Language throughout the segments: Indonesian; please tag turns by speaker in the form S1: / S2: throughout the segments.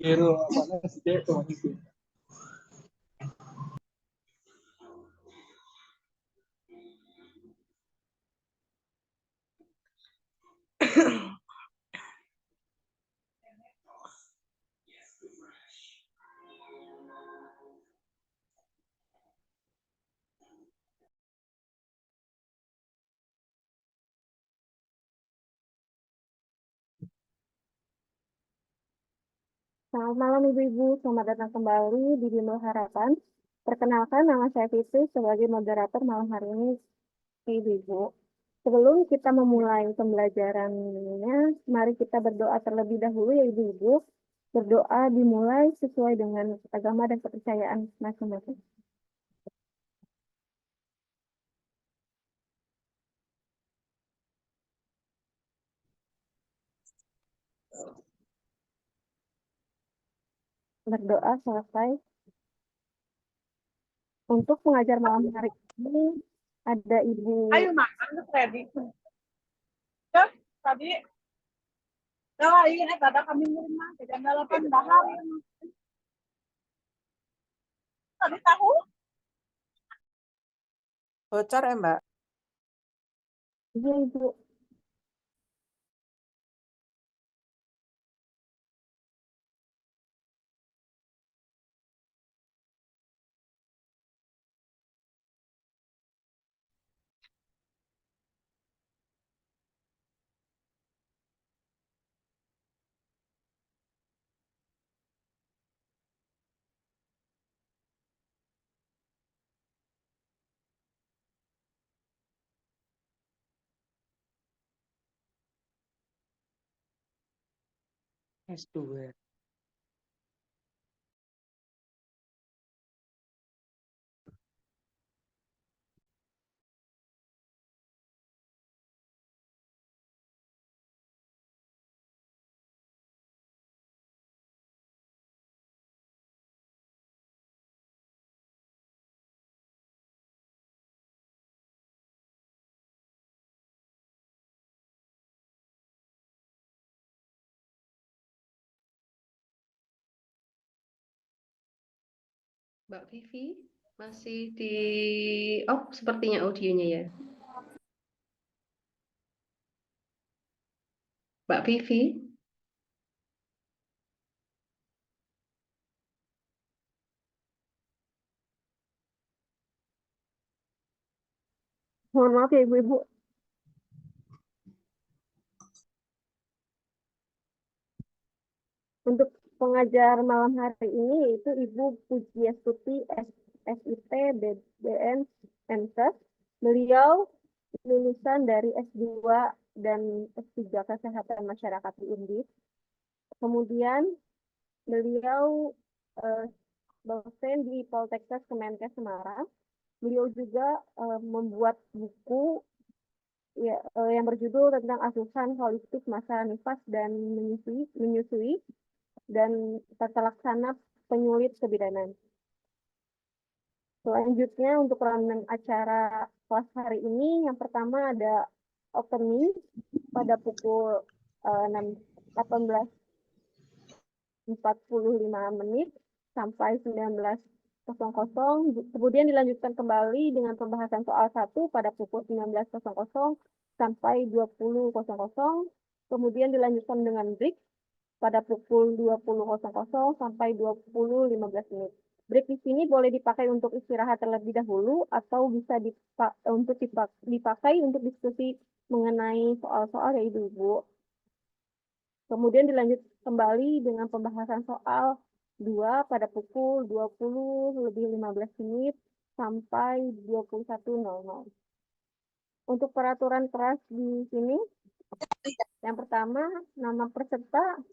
S1: Biru mana sih dia tuh itu.
S2: Selamat malam Ibu-Ibu, selamat datang kembali di Bimbel Harapan. Perkenalkan, nama saya Fitri sebagai moderator malam hari ini, Ibu-Ibu. Sebelum kita memulai pembelajarannya, mari kita berdoa terlebih dahulu ya Ibu-Ibu. Berdoa dimulai sesuai dengan agama dan kepercayaan masing-masing. Berdoa selesai. Untuk pengajar malam hari ini, ada Ibu.
S3: Ayo makan tuh ready. Tuh, tadi nah, ini ada kami rumah jadi 8 dahar. Tadi tahu
S4: Bocor ya, Mbak?
S2: Iya Ibu.
S4: S2.
S5: Mbak Vivi masih di off sepertinya audionya ya. Mbak Vivi,
S2: Mohon maaf ya Ibu-Ibu. Untuk pengajar malam hari ini yaitu Ibu Pujiastuti SIT BDN MTes. Beliau lulusan dari S2 dan S3 Kesehatan Masyarakat di Undip. Kemudian beliau dosen di Poltekkes Kemenkes Semarang. Beliau juga membuat buku yang berjudul tentang asuhan holistik masa nifas dan menyusui dan tata laksana penyulit kebidanan. Selanjutnya untuk rangkaian acara kelas hari ini, yang pertama ada opening pada pukul 18.45 sampai 19.00. Kemudian dilanjutkan kembali dengan pembahasan soal 1 pada pukul 19.00 sampai 20.00. Kemudian dilanjutkan dengan break pada pukul 20.00 sampai 20.15. Break di sini boleh dipakai untuk istirahat terlebih dahulu atau bisa dipakai untuk diskusi mengenai soal-soal ya Ibu-Ibu. Kemudian dilanjut kembali dengan pembahasan soal 2 pada pukul 20:15 sampai 21.00. Untuk peraturan kelas di sini, yang pertama, nama peserta.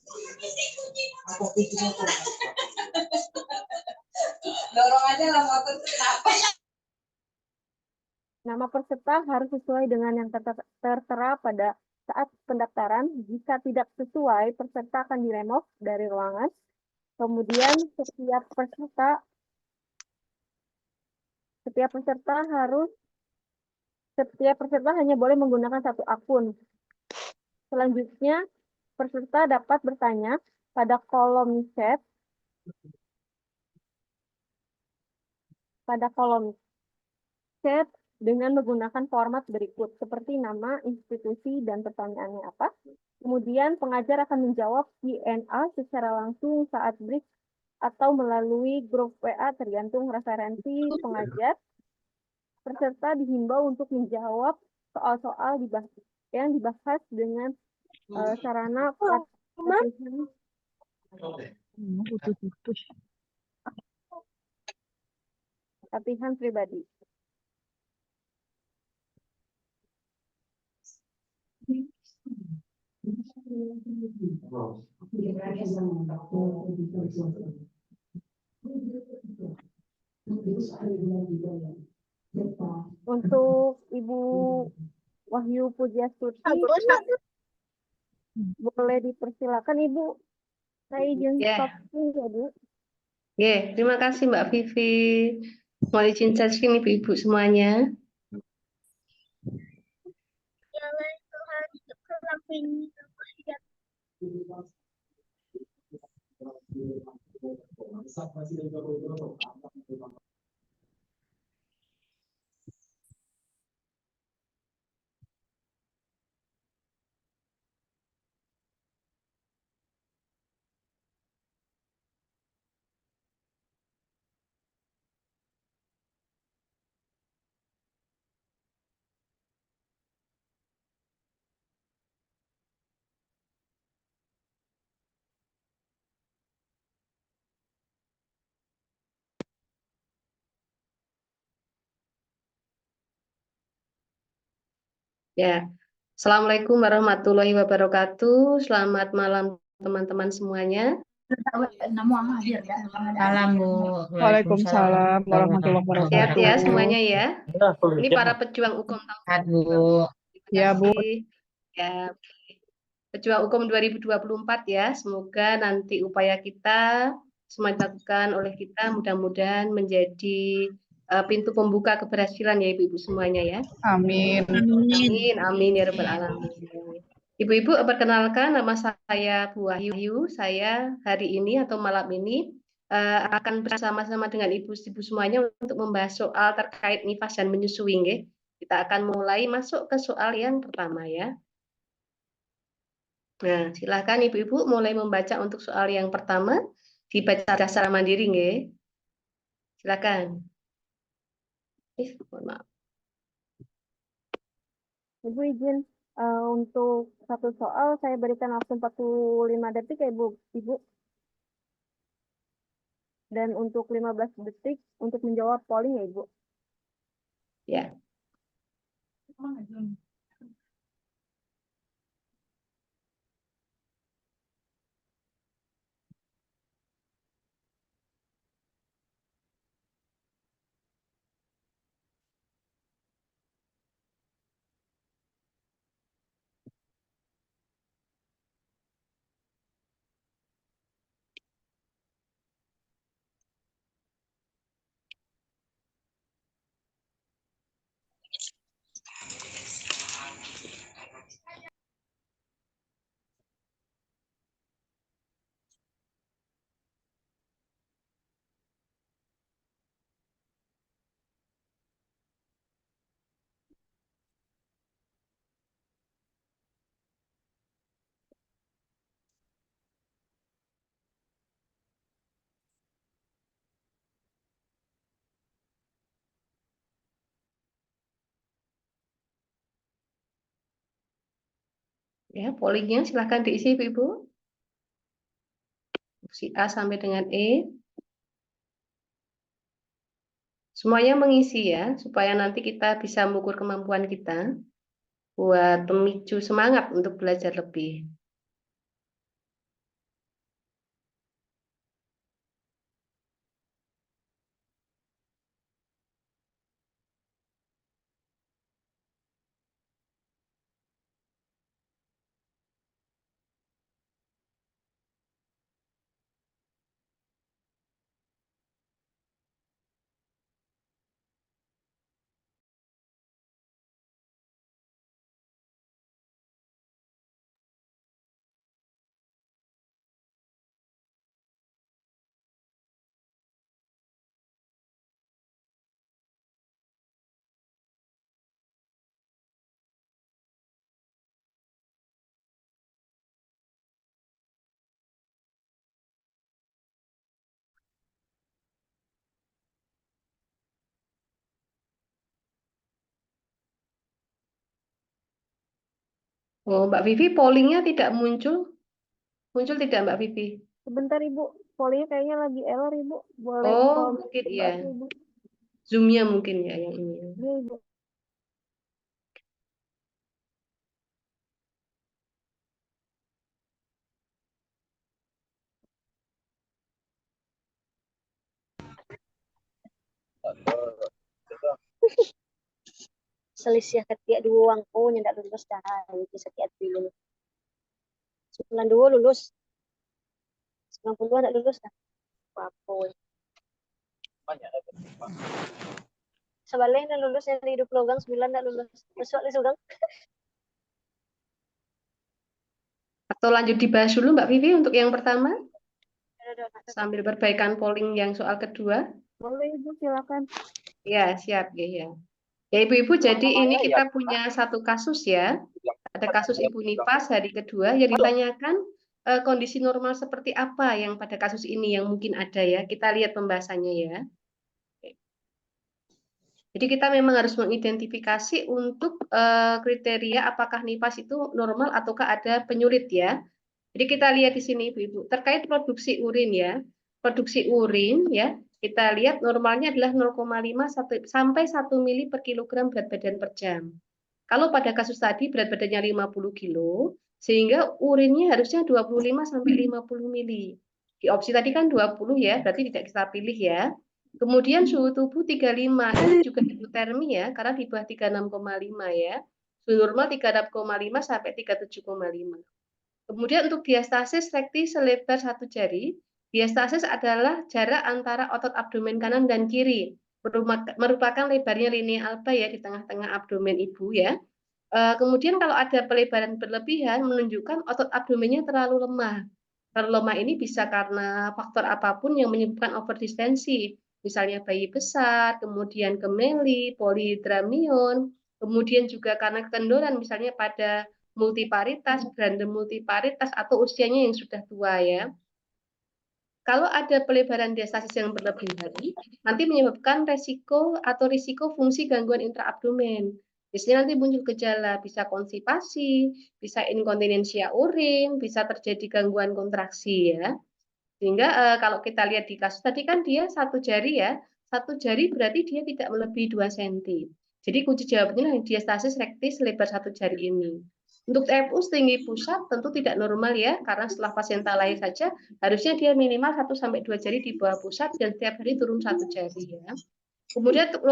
S3: dorong aja lah motor kenapa?
S2: Nama peserta harus sesuai dengan yang tertera pada saat pendaftaran. Jika tidak sesuai, peserta akan diremove dari ruangan. Kemudian setiap peserta hanya boleh menggunakan satu akun. Selanjutnya, peserta dapat bertanya pada kolom chat, dengan menggunakan format berikut, seperti nama, institusi, dan pertanyaannya apa. Kemudian pengajar akan menjawab Q&A secara langsung saat break atau melalui grup WA tergantung referensi pengajar. Peserta dihimbau untuk menjawab soal-soal yang dibahas dengan sarana latihan pribadi. Untuk Ibu Wahyu Pujiastuti, boleh dipersilakan Ibu. Saya izin
S5: Ya.
S2: stop dulu ya Bu.
S5: Terima kasih Mbak Vivi. Mohon izin sharing Ibu-ibu semuanya. Ya, Assalamualaikum warahmatullahi wabarakatuh. Selamat malam teman-teman semuanya.
S6: Salam Bu.
S1: Waalaikumsalam warahmatullahi
S5: Sehat
S1: wabarakatuh.
S5: ya semuanya ya. Ini para pejuang hukum
S6: Sehat Bu.
S1: Ya Bu.
S5: Ya, pejuang hukum 2024 ya. Semoga nanti upaya kita semua dilakukan oleh kita mudah-mudahan menjadi pintu pembuka keberhasilan ya Ibu-ibu semuanya ya.
S1: Amin.
S5: Amin, amin ya rabbal alamin. Ibu-ibu, perkenalkan nama saya Bu Wahyu. Saya hari ini atau malam ini akan bersama-sama dengan ibu-ibu semuanya untuk membahas soal terkait nifas dan menyusui. Nggih. Kita akan mulai masuk ke soal yang pertama ya. Nah, silakan ibu-ibu mulai membaca untuk soal yang pertama. Dibaca secara mandiri, nggih. Silakan. Mohon maaf.
S2: Ibu izin untuk satu soal saya berikan waktu 45 detik ya Ibu. Dan untuk 15 detik untuk menjawab polling ya Ibu.
S5: Ya. Ya, pollingnya silakan diisi Ibu-ibu. Opsi A sampai dengan E. Semuanya mengisi ya, supaya nanti kita bisa mengukur kemampuan kita buat pemicu semangat untuk belajar lebih. Oh, Mbak Vivi, pollingnya tidak muncul. Muncul tidak, Mbak Vivi?
S2: Sebentar Ibu, pollingnya kayaknya lagi error Ibu. Boleh
S5: Oh,
S2: kalau
S5: mungkin
S2: coba
S5: ya.
S2: aja, Ibu.
S5: Zoom-nya mungkin ya yang ini.
S2: Iya Ibu.
S6: Selisih ketiak dua wangku nyendak lulus dah itu setiap dulu 92 lulus 90 ndak lulus dah apa sebaliknya lulus yang di hidup logam 9 ndak lulus besok lagi sugang
S5: Atau lanjut dibahas dulu Mbak Vivi untuk yang pertama,
S2: Ada.
S5: sambil perbaikan polling yang soal kedua.
S2: Boleh Ibu, silakan.
S5: Ya, siap ya. Ya, Ibu-ibu, jadi ini kita punya satu kasus ya. Ada kasus Ibu Nifas hari kedua yang ditanyakan kondisi normal seperti apa yang pada kasus ini yang mungkin ada ya. Kita lihat pembahasannya ya. Jadi kita memang harus mengidentifikasi untuk kriteria apakah nifas itu normal ataukah ada penyulit ya. Jadi kita lihat di sini Ibu-ibu terkait produksi urin ya. Produksi urin ya, kita lihat normalnya adalah 0,5 sampai 1 mili per kilogram berat badan per jam. Kalau pada kasus tadi berat badannya 50 kilo, sehingga urinnya harusnya 25 sampai 50 mili. Di opsi tadi kan 20 ya, berarti tidak kita pilih ya. Kemudian suhu tubuh 35, ini juga hipotermi ya, karena di bawah 36,5 ya. Suhu normal 36,5 sampai 37,5. Kemudian untuk diastasis rekti selebar 1 jari, diastasis adalah jarak antara otot abdomen kanan dan kiri, merupakan lebarnya linea alba ya di tengah-tengah abdomen ibu ya. Kemudian kalau ada pelebaran berlebihan menunjukkan otot abdomennya terlalu lemah. Terlalu lemah ini bisa karena faktor apapun yang menyebabkan overdistensi, misalnya bayi besar, kemudian kemeli, polihidramnion, kemudian juga karena kendoran misalnya pada multiparitas, berandem multiparitas atau usianya yang sudah tua ya. Kalau ada pelebaran diastasis yang berlebihan, nanti menyebabkan risiko fungsi gangguan intraabdomen. Biasanya nanti muncul gejala, bisa konstipasi, bisa inkontinensia urin, bisa terjadi gangguan kontraksi ya. Sehingga kalau kita lihat di kasus tadi kan dia 1 jari ya, 1 jari berarti dia tidak melebihi 2 cm. Jadi kunci jawabannya diastasis rekti selebar 1 jari ini. Untuk TFU setinggi pusat tentu tidak normal ya, karena setelah pasien talai saja harusnya dia minimal 1-2 jari di bawah pusat dan setiap hari turun 1 jari ya. Kemudian untuk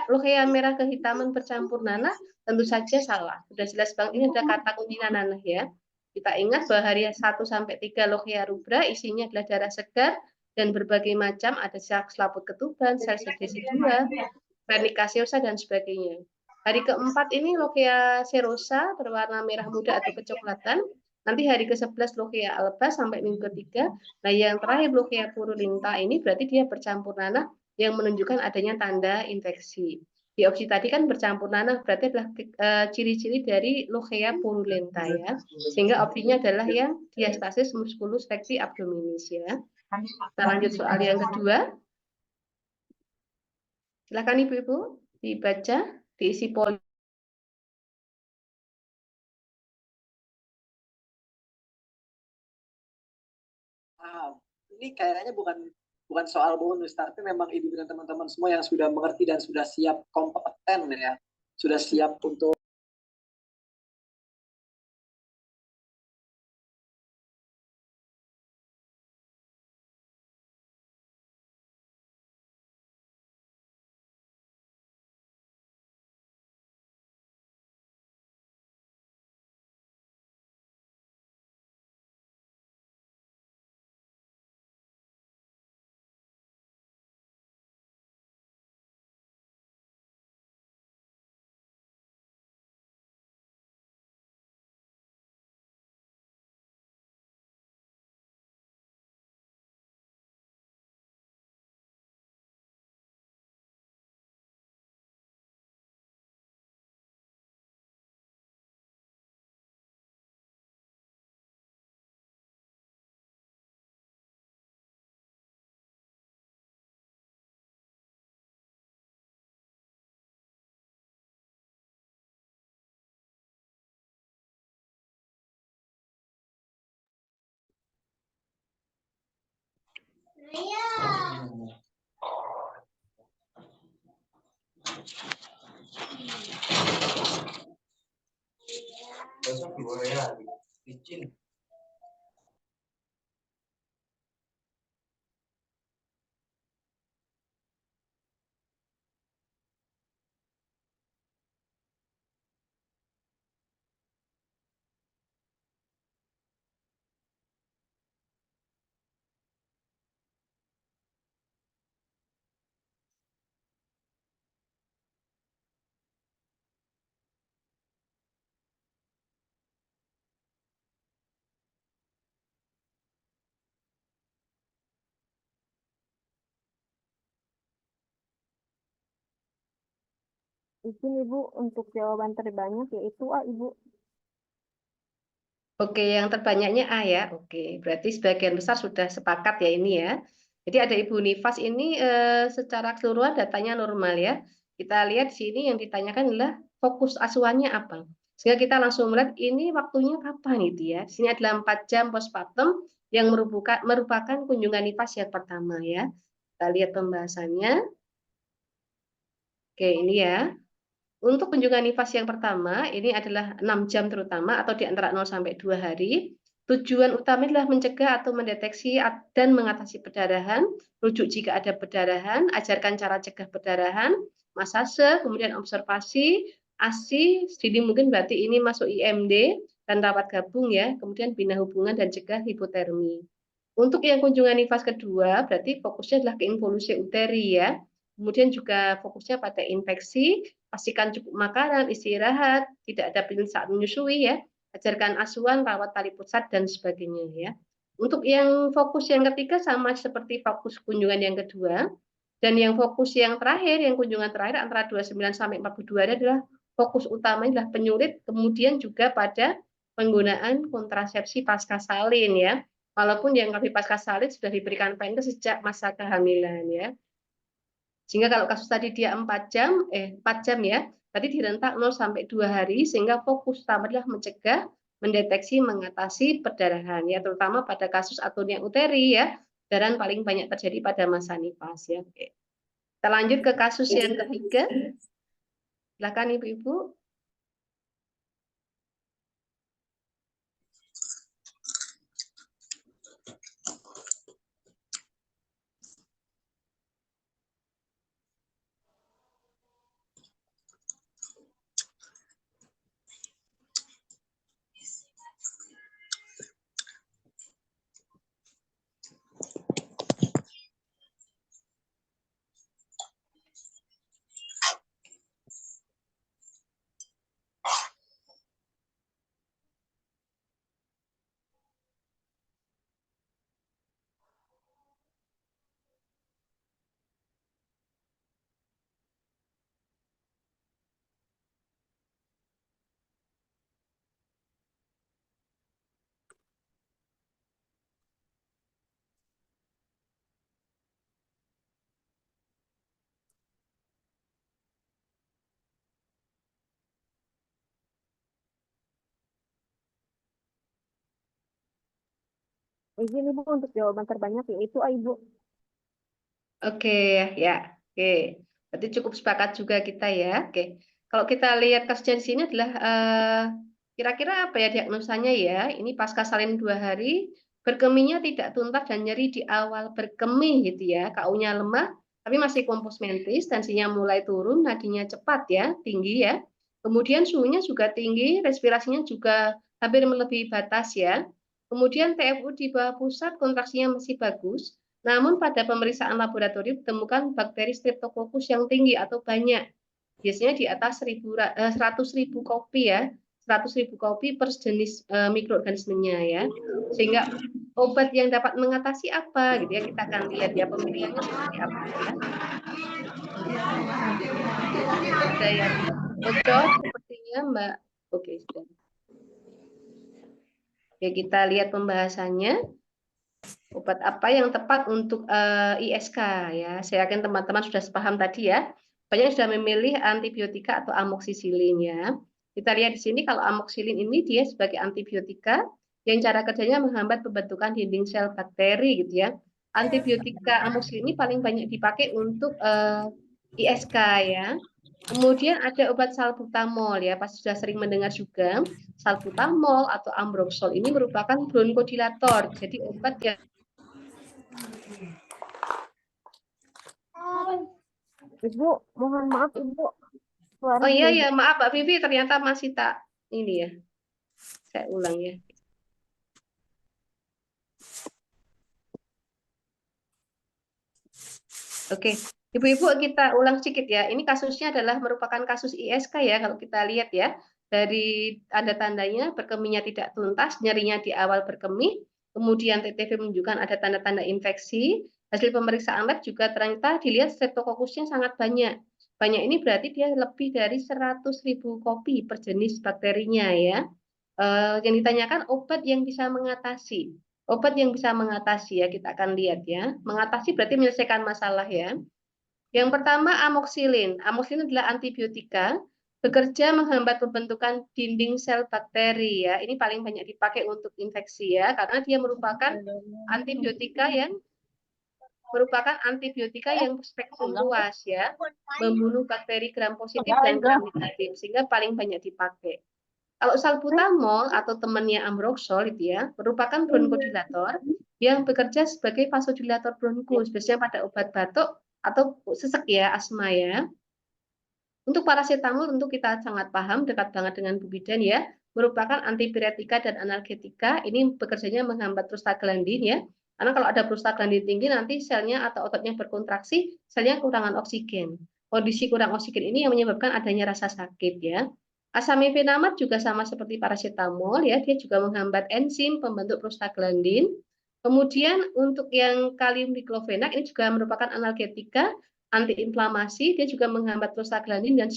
S5: lohea merah kehitaman bercampur nanah tentu saja salah. Sudah jelas banget ini ada kata kunci nanah ya. Kita ingat bahwa hari 1-3 lohea rubra isinya adalah darah segar dan berbagai macam, ada sel selaput ketuban, sel CDC2, pernika seosa dan sebagainya. Hari keempat ini lohea serosa berwarna merah muda atau kecoklatan. Nanti hari ke-11 lohea alba sampai minggu ketiga. Nah yang terakhir lohea purulenta ini berarti dia bercampur nanah yang menunjukkan adanya tanda infeksi. Di opsi tadi kan bercampur nanah berarti adalah ciri-ciri dari lohea purulenta ya. Sehingga opsinya adalah yang diastasis musculus recti abdominis ya. Kita lanjut soal yang kedua. Silakan Ibu-ibu dibaca, diisi poin.
S4: Ini kayaknya bukan bukan soal bonus, tapi memang ibu dan teman-teman semua yang sudah mengerti dan sudah siap kompeten ya, sudah siap untuk
S2: Izin Ibu untuk jawaban terbanyak yaitu A Ibu.
S5: Oke, yang terbanyaknya A ya. Oke, berarti sebagian besar sudah sepakat ya ini ya. Jadi ada Ibu Nifas ini secara keseluruhan datanya normal ya. Kita lihat di sini yang ditanyakan adalah fokus asuhannya apa. Sehingga kita langsung melihat ini waktunya kapan itu ya. Di sini adalah 4 jam postpartum yang merupakan kunjungan Nifas yang pertama ya. Kita lihat pembahasannya. Oke, ini ya. Untuk kunjungan nifas yang pertama, ini adalah 6 jam terutama atau di antara 0 sampai 2 hari. Tujuan utama adalah mencegah atau mendeteksi dan mengatasi perdarahan, rujuk jika ada perdarahan, ajarkan cara cegah perdarahan, masase, kemudian observasi, ASI, jadi mungkin berarti ini masuk IMD dan rawat gabung ya, kemudian bina hubungan dan cegah hipotermi. Untuk yang kunjungan nifas kedua, berarti fokusnya adalah ke involusi uteri ya. Kemudian juga fokusnya pada infeksi, pastikan cukup makanan, istirahat, tidak ada pilin saat menyusui ya, ajarkan asuhan, rawat tali pusat dan sebagainya ya. Untuk yang fokus yang ketiga sama seperti fokus kunjungan yang kedua, dan yang fokus yang terakhir, yang kunjungan terakhir antara 29 sampai 42 hari adalah fokus utamanya adalah penyulit, kemudian juga pada penggunaan kontrasepsi pasca salin ya. Walaupun yang lebih pasca salin sudah diberikan PNK sejak masa kehamilan ya. Sehingga kalau kasus tadi dia 4 jam ya, berarti di rentak 0 sampai 2 hari sehingga fokus utama adalah mencegah, mendeteksi, mengatasi perdarahan ya, terutama pada kasus atonia uteri ya. Perdarahan paling banyak terjadi pada masa nifas ya. Oke. Kita lanjut ke kasus yang ketiga. Silakan Ibu-ibu.
S2: Izin Ibu untuk jawaban terbanyak yaitu A Ibu.
S5: Oke, ya. Oke. Berarti cukup sepakat juga kita ya. Oke. Kalau kita lihat kasusnya di sini adalah kira-kira apa ya diagnosanya ya? Ini pasca salin 2 hari, berkemihnya tidak tuntas dan nyeri di awal berkemih gitu ya. KU-nya lemah, tapi masih kompos mentis, tensinya mulai turun, nadinya cepat ya, tinggi ya. Kemudian suhunya juga tinggi, respirasinya juga hampir melebihi batas ya. Kemudian TFU di bawah pusat, kontraksinya masih bagus. Namun pada pemeriksaan laboratorium ditemukan bakteri Streptococcus yang tinggi atau banyak. Biasanya di atas 100.000 kopi ya, 100.000 kopi per jenis mikroorganismenya ya. Sehingga obat yang dapat mengatasi apa gitu ya, kita akan lihat ya pemilihannya seperti apa ya. Ada yang bocor sepertinya Mbak. Oke, sudah. Oke, kita lihat pembahasannya. Obat apa yang tepat untuk ISK ya. Saya yakin teman-teman sudah sepaham tadi ya. Banyak sudah memilih antibiotika atau amoksisilin ya. Kita lihat di sini kalau amoksisilin ini dia sebagai antibiotika yang cara kerjanya menghambat pembentukan dinding sel bakteri gitu ya. antibiotika amoxicillin ini paling banyak dipakai untuk ISK ya. Kemudian ada obat salbutamol ya, pasti sudah sering mendengar juga. Salbutamol atau ambroxol ini merupakan bronkodilator, jadi obat yang
S2: Ibu, mohon maaf Ibu.
S5: oh iya ya, maaf Mbak Vivi, ternyata masih tak ini ya. Saya ulang ya. Oke, Ibu-ibu kita ulang sedikit ya. Ini kasusnya adalah merupakan kasus ISK ya, kalau kita lihat ya. Dari tanda-tandanya berkemihnya tidak tuntas, nyerinya di awal berkemih, kemudian TTV menunjukkan ada tanda-tanda infeksi. Hasil pemeriksaan lab juga ternyata dilihat streptokokusnya sangat banyak. Banyak ini berarti dia lebih dari 100.000 kopi per jenis bakterinya ya. Yang ditanyakan obat yang bisa mengatasi. Obat yang bisa mengatasi ya, kita akan lihat ya. Mengatasi berarti menyelesaikan masalah ya. Yang pertama amoxicillin. Amoxicillin adalah antibiotika, bekerja menghambat pembentukan dinding sel bakteri ya. Ini paling banyak dipakai untuk infeksi ya, karena dia merupakan antibiotika yang spektrum luas ya, membunuh bakteri gram positif dan gram negatif, sehingga paling banyak dipakai. Kalau salbutamol atau temannya ambroxol itu ya, merupakan bronkodilator yang bekerja sebagai vasodilator bronkus, biasanya pada obat batuk atau sesek ya, asma ya. Untuk paracetamol tentu kita sangat paham, dekat banget dengan Bu Bidan ya, merupakan antipiretika dan analgetika. Ini bekerjanya menghambat prostaglandin ya. Karena kalau ada prostaglandin tinggi nanti selnya atau ototnya berkontraksi, selnya kekurangan oksigen. Kondisi kurang oksigen ini yang menyebabkan adanya rasa sakit ya. Asamifenamat juga sama seperti paracetamol ya, dia juga menghambat enzim pembentuk prostaglandin. Kemudian untuk yang kalium diklofenak ini juga merupakan analgetika, antiinflamasi, dia juga menghambat prostaglandin dan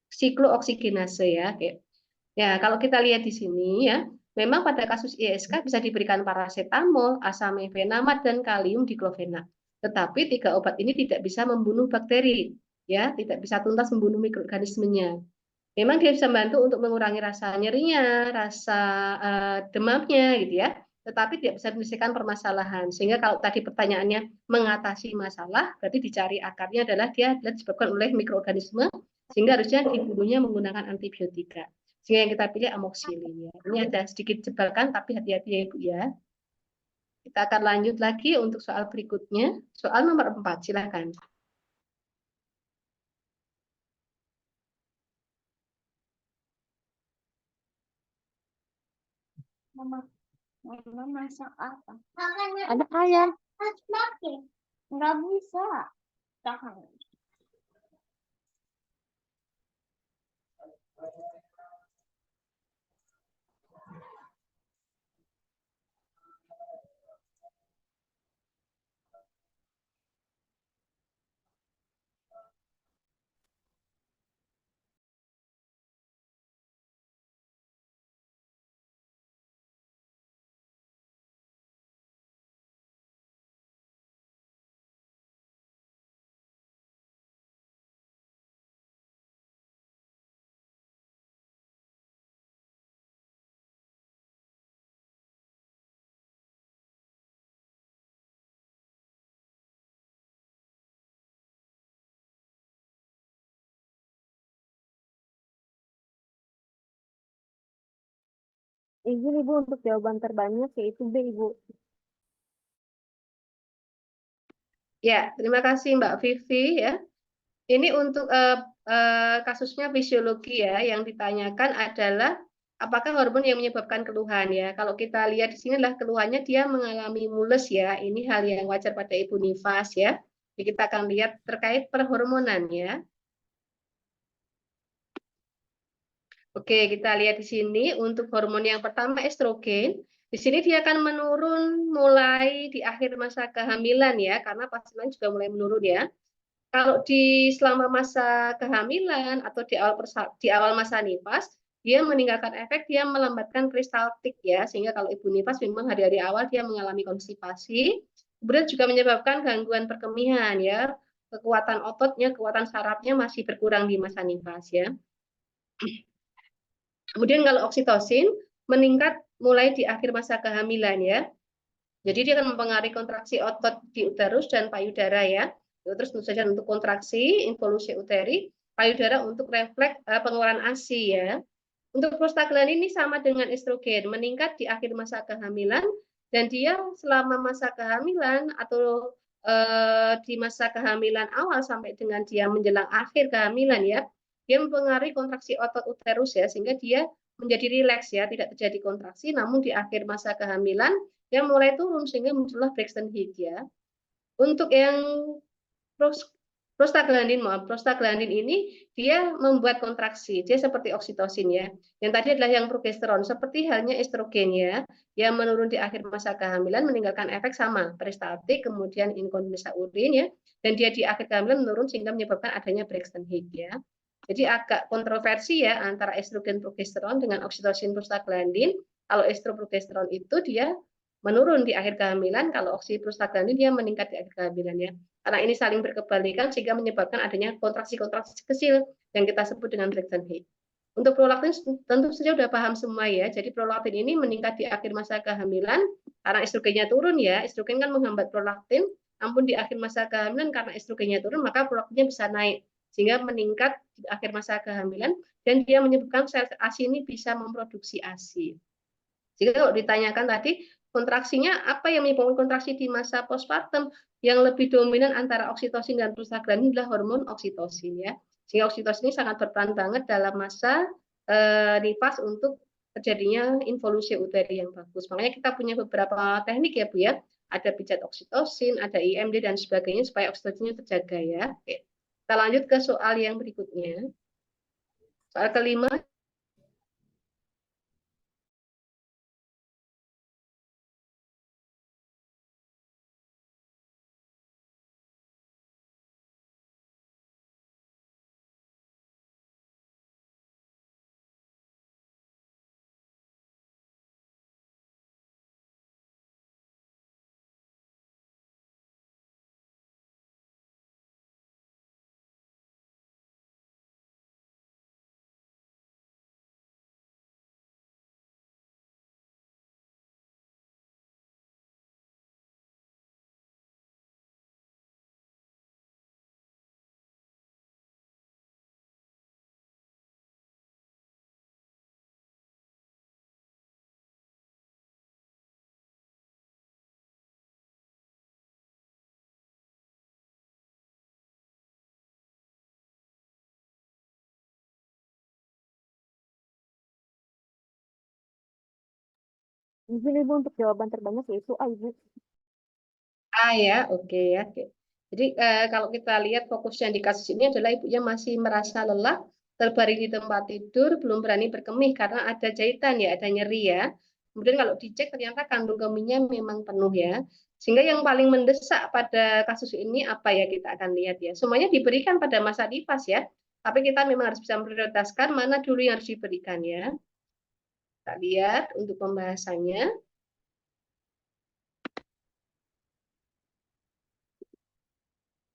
S5: siklooksigenase ya. Ya, kalau kita lihat di sini ya, memang pada kasus ISK bisa diberikan paracetamol, asamifenamat dan kalium diklofenak. Tetapi 3 obat ini tidak bisa membunuh bakteri, ya, tidak bisa tuntas membunuh mikroorganismenya. Memang dia bisa membantu untuk mengurangi rasa nyerinya, rasa demamnya gitu ya, tetapi tidak bisa menyelesaikan permasalahan. Sehingga kalau tadi pertanyaannya mengatasi masalah, berarti dicari akarnya adalah dia disebabkan oleh mikroorganisme, sehingga harusnya dibunuhnya menggunakan antibiotika. Sehingga yang kita pilih amoxicillin ya. Ini ada sedikit jebakan, tapi hati-hati ya Ibu ya. Kita akan lanjut lagi untuk soal berikutnya. Soal nomor 4, silakan.
S6: Mama masak apa? Ada ayam. Nggak bisa. Tahan.
S2: Izin Ibu untuk jawaban terbanyak yaitu B Ibu.
S5: Ya, terima kasih Mbak Vivi ya. Ini untuk kasusnya fisiologi ya, yang ditanyakan adalah apakah hormon yang menyebabkan keluhan ya. Kalau kita lihat di sini adalah keluhannya dia mengalami mules ya. Ini hal yang wajar pada Ibu Nifas ya. Jadi kita akan lihat terkait perhormonan ya. Oke, kita lihat di sini untuk hormon yang pertama estrogen. Di sini dia akan menurun mulai di akhir masa kehamilan ya, karena pasien juga mulai menurun ya. Kalau selama masa kehamilan atau di awal masa nifas, dia meninggalkan efek, dia melambatkan peristaltik ya, sehingga kalau ibu nifas memang hari-hari awal dia mengalami konstipasi, kemudian juga menyebabkan gangguan perkemihan ya, kekuatan ototnya, kekuatan sarafnya masih berkurang di masa nifas ya. Kemudian kalau oksitosin meningkat mulai di akhir masa kehamilan ya. Jadi dia akan mempengaruhi kontraksi otot di uterus dan payudara ya. Terus tentu saja untuk kontraksi, involusi uteri, payudara untuk refleks pengeluaran ASI ya. Untuk prostaglandin ini sama dengan estrogen, meningkat di akhir masa kehamilan dan dia selama masa kehamilan atau di masa kehamilan awal sampai dengan dia menjelang akhir kehamilan ya, dia mempengaruhi kontraksi otot uterus ya, sehingga dia menjadi rileks ya, tidak terjadi kontraksi, namun di akhir masa kehamilan yang mulai turun sehingga muncullah Braxton Hicks ya. Untuk yang prostaglandin ini dia membuat kontraksi, dia seperti oksitosin ya. Yang tadi adalah yang progesteron, seperti halnya estrogen ya, yang menurun di akhir masa kehamilan meninggalkan efek sama, peristaltik, kemudian inkontinensia urin ya, dan dia di akhir kehamilan menurun sehingga menyebabkan adanya Braxton Hicks ya. Jadi agak kontroversi ya antara estrogen progesteron dengan oksitosin prostaglandin. Kalau estroprogesteron itu dia menurun di akhir kehamilan, kalau oksiprostaglandin dia meningkat di akhir kehamilan ya. Karena ini saling berkebalikan sehingga menyebabkan adanya kontraksi-kontraksi kecil yang kita sebut dengan Braxton Hicks. Untuk prolaktin tentu saja sudah paham semua ya. Jadi prolaktin ini meningkat di akhir masa kehamilan karena estrogennya turun ya. Estrogen kan menghambat prolaktin, namun di akhir masa kehamilan karena estrogennya turun maka prolaktinnya bisa naik sehingga meningkat di akhir masa kehamilan dan dia menyebabkan sel ASI ini bisa memproduksi ASI. Jika kalau ditanyakan tadi kontraksinya apa yang menyebabkan kontraksi di masa postpartum, yang lebih dominan antara oksitosin dan prostaglandin adalah hormon oksitosin ya. Sehingga oksitosin ini sangat berperan banget dalam masa nifas untuk terjadinya involusi uteri yang bagus. Makanya kita punya beberapa teknik ya Bu ya. Ada pijat oksitosin, ada IMD dan sebagainya supaya oksitosinnya terjaga ya. Oke. Kita lanjut ke soal yang berikutnya. Soal kelima.
S2: Izin Ibu untuk jawaban terbanyak yaitu A, Ibu.
S5: A ya, oke ya. Oke. Jadi kalau kita lihat fokusnya di kasus ini adalah ibunya masih merasa lelah, terbaring di tempat tidur, belum berani berkemih karena ada jahitan ya, ada nyeri ya. Kemudian kalau dicek ternyata kandung kemihnya memang penuh ya. Sehingga yang paling mendesak pada kasus ini apa ya kita akan lihat ya. Semuanya diberikan pada masa nifas ya. Tapi kita memang harus bisa memprioritaskan mana dulu yang harus diberikan ya. Kita lihat untuk pembahasannya.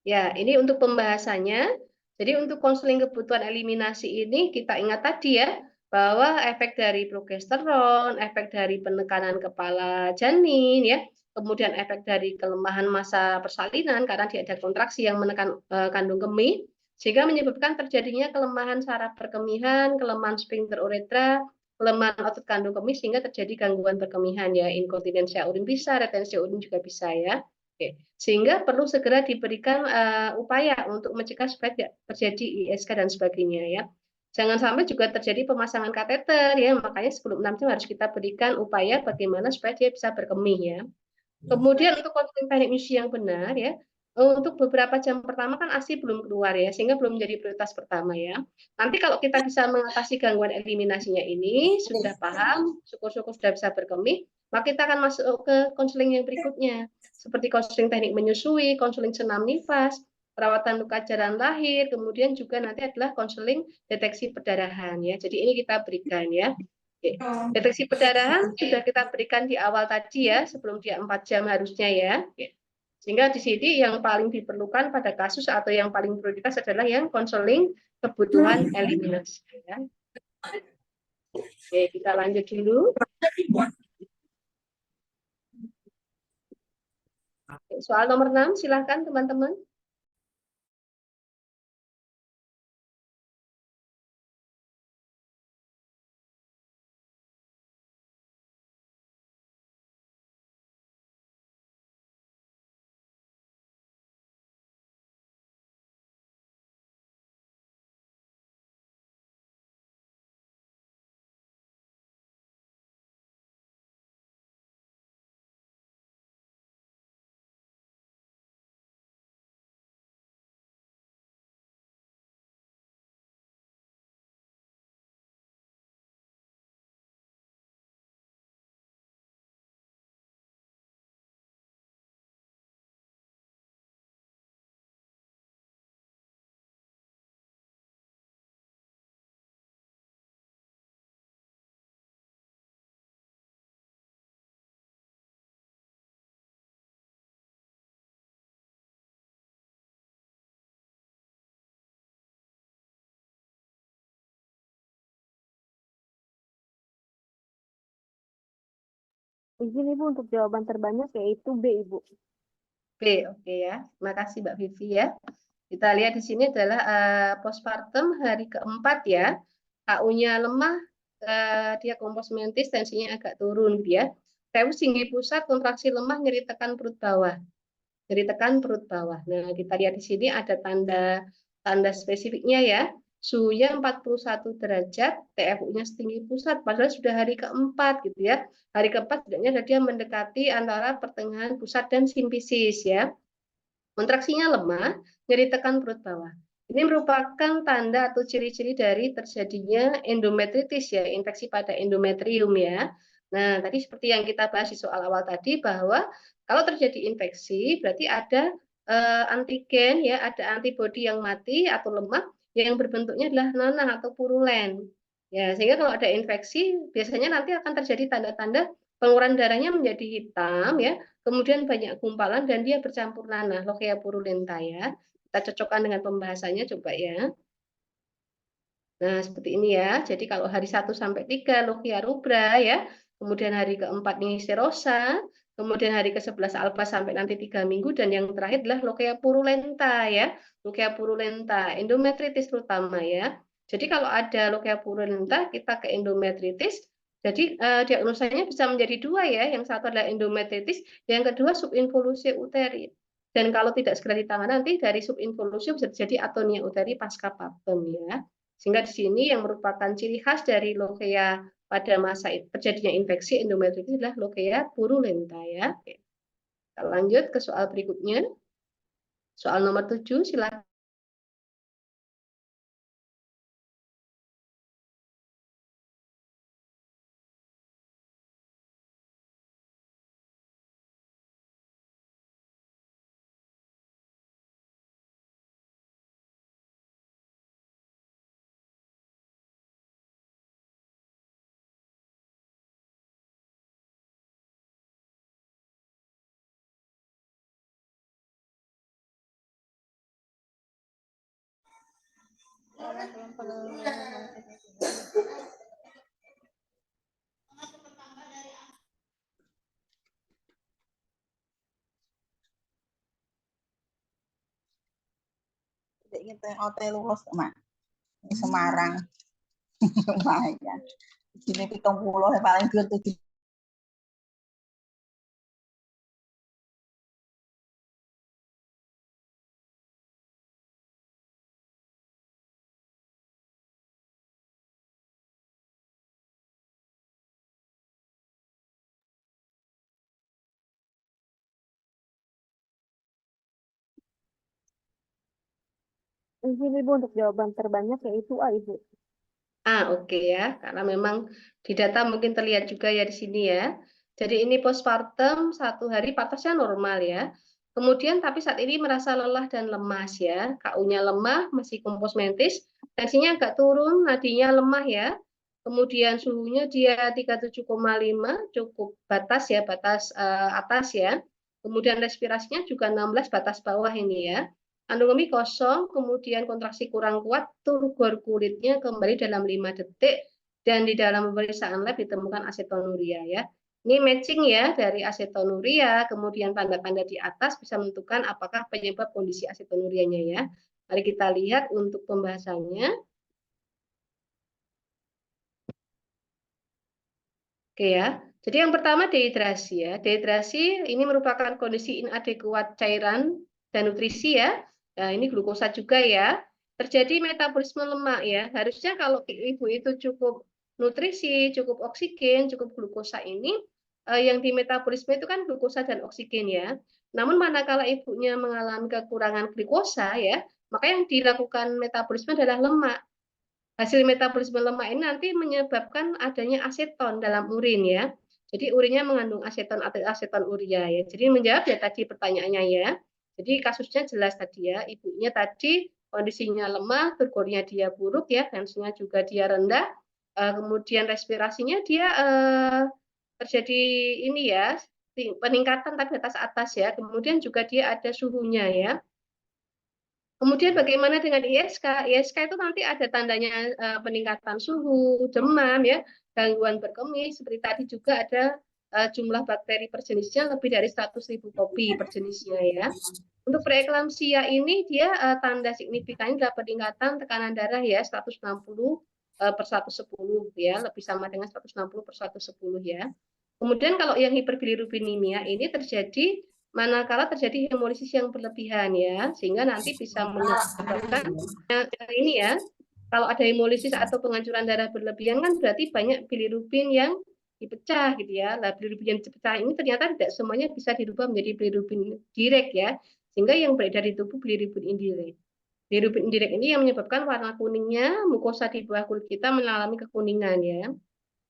S5: Ya, ini untuk pembahasannya. Jadi untuk konseling kebutuhan eliminasi ini kita ingat tadi ya, bahwa efek dari progesteron, efek dari penekanan kepala janin ya, kemudian efek dari kelemahan masa persalinan karena dia ada kontraksi yang menekan kandung kemih, sehingga menyebabkan terjadinya kelemahan saraf perkemihan, kelemahan sphincter uretra, kelemahan otot kandung kemih sehingga terjadi gangguan perkemihan ya, inkontinensia urin bisa, retensi urin juga bisa ya. Oke. Sehingga perlu segera diberikan upaya untuk mencegah supaya tidak terjadi ISK dan sebagainya ya. Jangan sampai juga terjadi pemasangan kateter ya, makanya sebelum 6 jam harus kita berikan upaya bagaimana supaya dia bisa berkemih ya. Kemudian untuk konseling teknik nyusu yang benar ya, untuk beberapa jam pertama kan ASI belum keluar ya, sehingga belum menjadi prioritas pertama ya. Nanti kalau kita bisa mengatasi gangguan eliminasinya ini, sudah paham, syukur-syukur sudah bisa berkemih, maka kita akan masuk ke konseling yang berikutnya, seperti konseling teknik menyusui, konseling senam nifas, perawatan luka jalan lahir, kemudian juga nanti adalah konseling deteksi perdarahan ya. Jadi ini kita berikan ya. Oke. Deteksi perdarahan sudah kita berikan di awal tadi ya, sebelum dia 4 jam harusnya ya. Oke. Sehingga di sini yang paling diperlukan pada kasus atau yang paling prioritas adalah yang konseling kebutuhan eliminasi. Ya. Oke, kita lanjut dulu. Soal nomor 6, silahkan teman-teman.
S2: Izin Ibu untuk jawaban terbanyak yaitu B, Ibu.
S5: B, oke ya. Terima kasih Mbak Vivi ya. Kita lihat di sini adalah postpartum hari keempat ya. KU-nya lemah, dia kompos mentis, tensinya agak turun gitu ya. Reus tinggi pusat, kontraksi lemah, nyeri tekan perut bawah. Nyeri tekan perut bawah. Nah, kita lihat di sini ada tanda spesifiknya ya. Suhunya 41 derajat, TFU-nya setinggi pusat, padahal sudah hari keempat gitu ya. Hari keempat setidaknya dia mendekati antara pertengahan pusat dan simfisis ya. Kontraksinya lemah, nyeri tekan perut bawah. Ini merupakan tanda atau ciri-ciri dari terjadinya endometritis ya, infeksi pada endometrium ya. Nah, tadi seperti yang kita bahas di soal awal tadi bahwa kalau terjadi infeksi berarti ada antigen ya, ada antibodi yang mati atau lemah yang berbentuknya adalah nanah atau purulen. Ya, sehingga kalau ada infeksi biasanya nanti akan terjadi tanda-tanda pengurangan darahnya menjadi hitam ya, kemudian banyak gumpalan dan dia bercampur nanah, lochia purulenta ya. Kita cocokkan dengan pembahasannya coba ya. Nah, seperti ini ya. Jadi kalau hari 1 sampai 3 lochia rubra ya, kemudian hari keempat ini serosa, kemudian hari ke-11 alba sampai nanti 3 minggu, dan yang terakhir adalah lochia purulenta ya. Lochia purulenta, endometritis terutama ya. Jadi kalau ada lochia purulenta, kita ke endometritis. Jadi diagnosanya bisa menjadi dua ya. Yang satu adalah endometritis, yang kedua subinvolusi uteri. Dan kalau tidak segera ditangani nanti dari subinvolusi bisa jadi atonia uteri pasca partum ya. Sehingga di sini yang merupakan ciri khas dari lochia pada masa terjadinya infeksi endometritis adalah lochia purulenta ya. Oke. Kita lanjut ke soal berikutnya. Soal nomor 7, silakan.
S3: Kita hotel lulus mak di Semarang. Lumayan. Di sini 70 paling gur 7.
S2: Izin Ibu untuk jawaban terbanyak yaitu A, Ibu.
S5: Oke ya, karena memang di data mungkin terlihat juga ya di sini ya. Jadi ini postpartum 1 hari patasnya normal ya. Kemudian tapi saat ini merasa lelah dan lemas ya. KU-nya lemah, masih kompos mentis, tensinya agak turun, nadinya lemah ya. Kemudian suhunya dia 37,5, cukup batas ya, batas atas ya. Kemudian respirasinya juga 16, batas bawah ini ya. Kandungan kosong, kemudian kontraksi kurang kuat, turgor kulitnya kembali dalam 5 detik, dan di dalam pemeriksaan lab ditemukan asetonuria ya. Ini matching ya dari asetonuria, kemudian tanda-tanda di atas bisa menentukan apakah penyebab kondisi asetonurianya ya. Mari kita lihat untuk pembahasannya. Oke ya. Jadi yang pertama dehidrasi ya. Dehidrasi ini merupakan kondisi inadekuat cairan dan nutrisi ya. Nah, ini glukosa juga ya. Terjadi metabolisme lemak ya. Harusnya kalau ibu itu cukup nutrisi, cukup oksigen, cukup glukosa ini yang di metabolisme itu kan glukosa dan oksigen ya. Namun manakala ibunya mengalami kekurangan glukosa ya, maka yang dilakukan metabolisme adalah lemak. Hasil metabolisme lemak ini nanti menyebabkan adanya aseton dalam urin ya. Jadi urinnya mengandung aseton atau asetonuria ya. Jadi menjawab ya tadi pertanyaannya ya. Jadi kasusnya jelas tadi ya, ibunya tadi kondisinya lemah, turgornya dia buruk ya, tensinya juga dia rendah, kemudian respirasinya dia terjadi ini ya, peningkatan tapi atas ya. Kemudian juga dia ada suhunya ya. Kemudian bagaimana dengan ISK? ISK itu nanti ada tandanya peningkatan suhu, demam, ya, gangguan berkemih. Seperti tadi juga ada jumlah bakteri per jenisnya lebih dari 100.000 kopi per jenisnya ya. Untuk preeklamsia ini dia tanda signifikannya adalah peningkatan tekanan darah ya 160 per 110 ya, lebih sama dengan 160 per 110 ya. Kemudian kalau yang hiperbilirubinemia ini terjadi manakala terjadi hemolisis yang berlebihan ya, sehingga nanti bisa menyebabkan ini ya, kalau ada hemolisis atau penghancuran darah berlebihan kan berarti banyak bilirubin yang dipecah gitu ya. Nah, bilirubin yang dipecah ini ternyata tidak semuanya bisa dirubah menjadi bilirubin direct ya, sehingga yang beredar di tubuh bilirubin indirect. Bilirubin indirect ini yang menyebabkan warna kuningnya mukosa di bawah kulit kita mengalami kekuningan ya.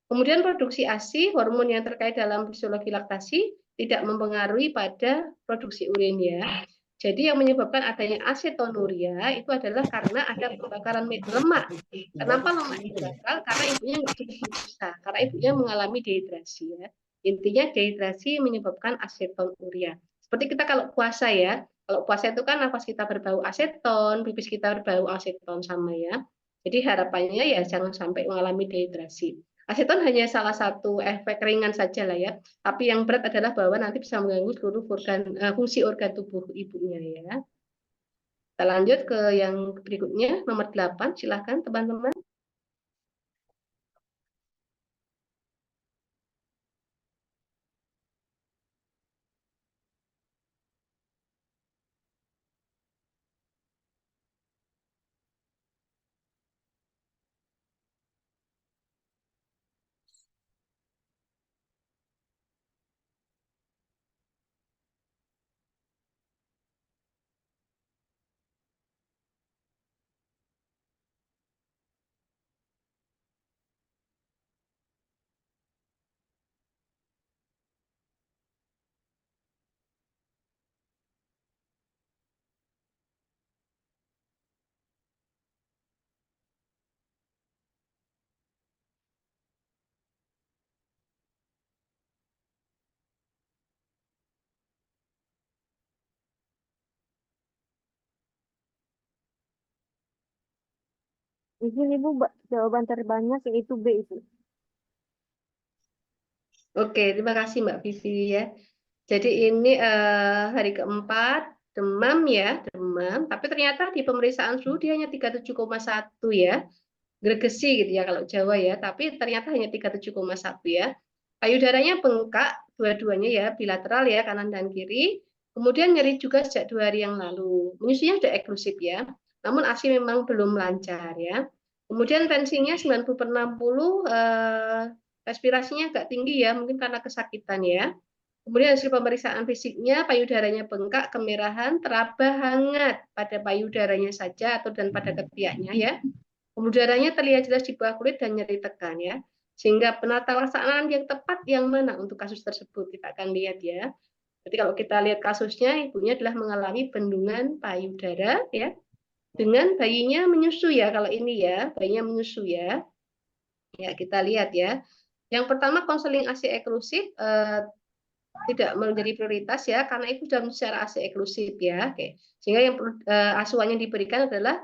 S5: Kemudian produksi ASI, hormon yang terkait dalam fisiologi laktasi, tidak mempengaruhi pada produksi urin ya. Jadi yang menyebabkan adanya asetonuria itu adalah karena ada pembakaran lemak. Kenapa lemak dibakar? Karena ibunya nggak cukup glukosa, karena ibunya mengalami dehidrasi ya. Intinya dehidrasi menyebabkan asetonuria. Seperti kita kalau puasa ya, kalau puasa itu kan nafas kita berbau aseton, pipis kita berbau aseton sama ya. Jadi harapannya ya jangan sampai mengalami dehidrasi. Aseton hanya salah satu efek ringan saja lah ya, tapi yang berat adalah bahwa nanti bisa mengganggu seluruh fungsi organ tubuh ibunya ya. Kita lanjut ke yang berikutnya, nomor 8, silahkan teman-teman.
S2: Di sini Bu, jawaban terbanyak yaitu B itu.
S5: Oke, terima kasih Mbak Vivi ya. Jadi ini hari keempat, demam ya, demam. Tapi ternyata di pemeriksaan suhu dia hanya 37,1 ya. Gregesi gitu ya kalau Jawa ya. Tapi ternyata hanya 37,1 ya. Payudaranya bengkak dua-duanya ya, bilateral ya, kanan dan kiri. Kemudian nyeri juga sejak 2 hari yang lalu. Menyusunya sudah eksklusif ya. Namun ASI memang belum lancar ya. Kemudian tensinya 90/60, respirasinya agak tinggi ya, mungkin karena kesakitan ya. Kemudian hasil pemeriksaan fisiknya, payudaranya bengkak, kemerahan, teraba hangat pada payudaranya saja atau dan pada ketiaknya ya. Pembuluh darahnya terlihat jelas di bawah kulit dan nyeri tekan ya. Sehingga penata laksanaan yang tepat yang mana untuk kasus tersebut kita akan lihat ya. Jadi kalau kita lihat kasusnya, ibunya adalah mengalami bendungan payudara ya, dengan bayinya menyusu ya. Kalau ini ya, bayinya menyusu ya. Ya kita lihat ya. Yang pertama konseling ASI eksklusif tidak menjadi prioritas ya, karena itu sudah secara ASI eksklusif ya. Oke. Sehingga yang asuhan yang diberikan adalah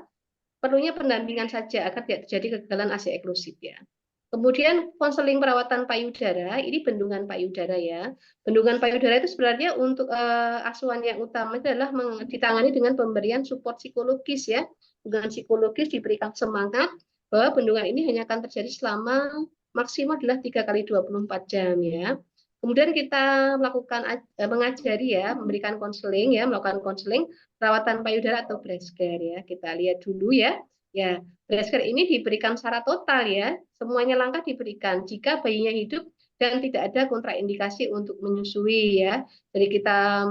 S5: perlunya pendampingan saja agar tidak terjadi kegagalan ASI eksklusif ya. Kemudian konseling perawatan payudara, ini bendungan payudara ya. Bendungan payudara itu sebenarnya untuk asuhan yang utama itu adalah ditangani dengan pemberian support psikologis ya. Dengan psikologis diberikan semangat bahwa bendungan ini hanya akan terjadi selama maksimal adalah 3 kali 24 jam ya. Kemudian kita melakukan mengajari ya, memberikan konseling ya, melakukan konseling perawatan payudara atau breast care ya. Kita lihat dulu ya. Ya, breast care ini diberikan secara total ya, semuanya lengkap diberikan jika bayinya hidup dan tidak ada kontraindikasi untuk menyusui ya. Jadi kita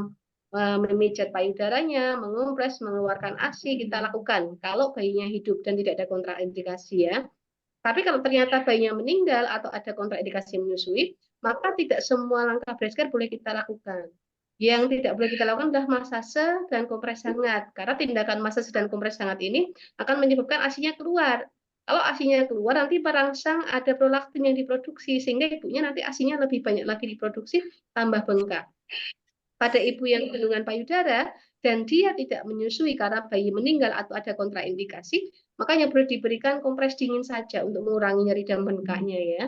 S5: memijat payudaranya, mengompres, mengeluarkan ASI kita lakukan kalau bayinya hidup dan tidak ada kontraindikasi ya. Tapi kalau ternyata bayinya meninggal atau ada kontraindikasi menyusui, maka tidak semua langkah breast care boleh kita lakukan. Yang tidak boleh kita lakukan adalah masase dan kompres hangat. Karena tindakan masase dan kompres hangat ini akan menyebabkan ASI-nya keluar. Kalau ASI-nya keluar, nanti merangsang ada prolaktin yang diproduksi, sehingga ibunya nanti ASI-nya lebih banyak lagi diproduksi, tambah bengkak. Pada ibu yang kandungan payudara, dan dia tidak menyusui karena bayi meninggal atau ada kontraindikasi, makanya perlu diberikan kompres dingin saja untuk mengurangi nyeri dan bengkaknya ya.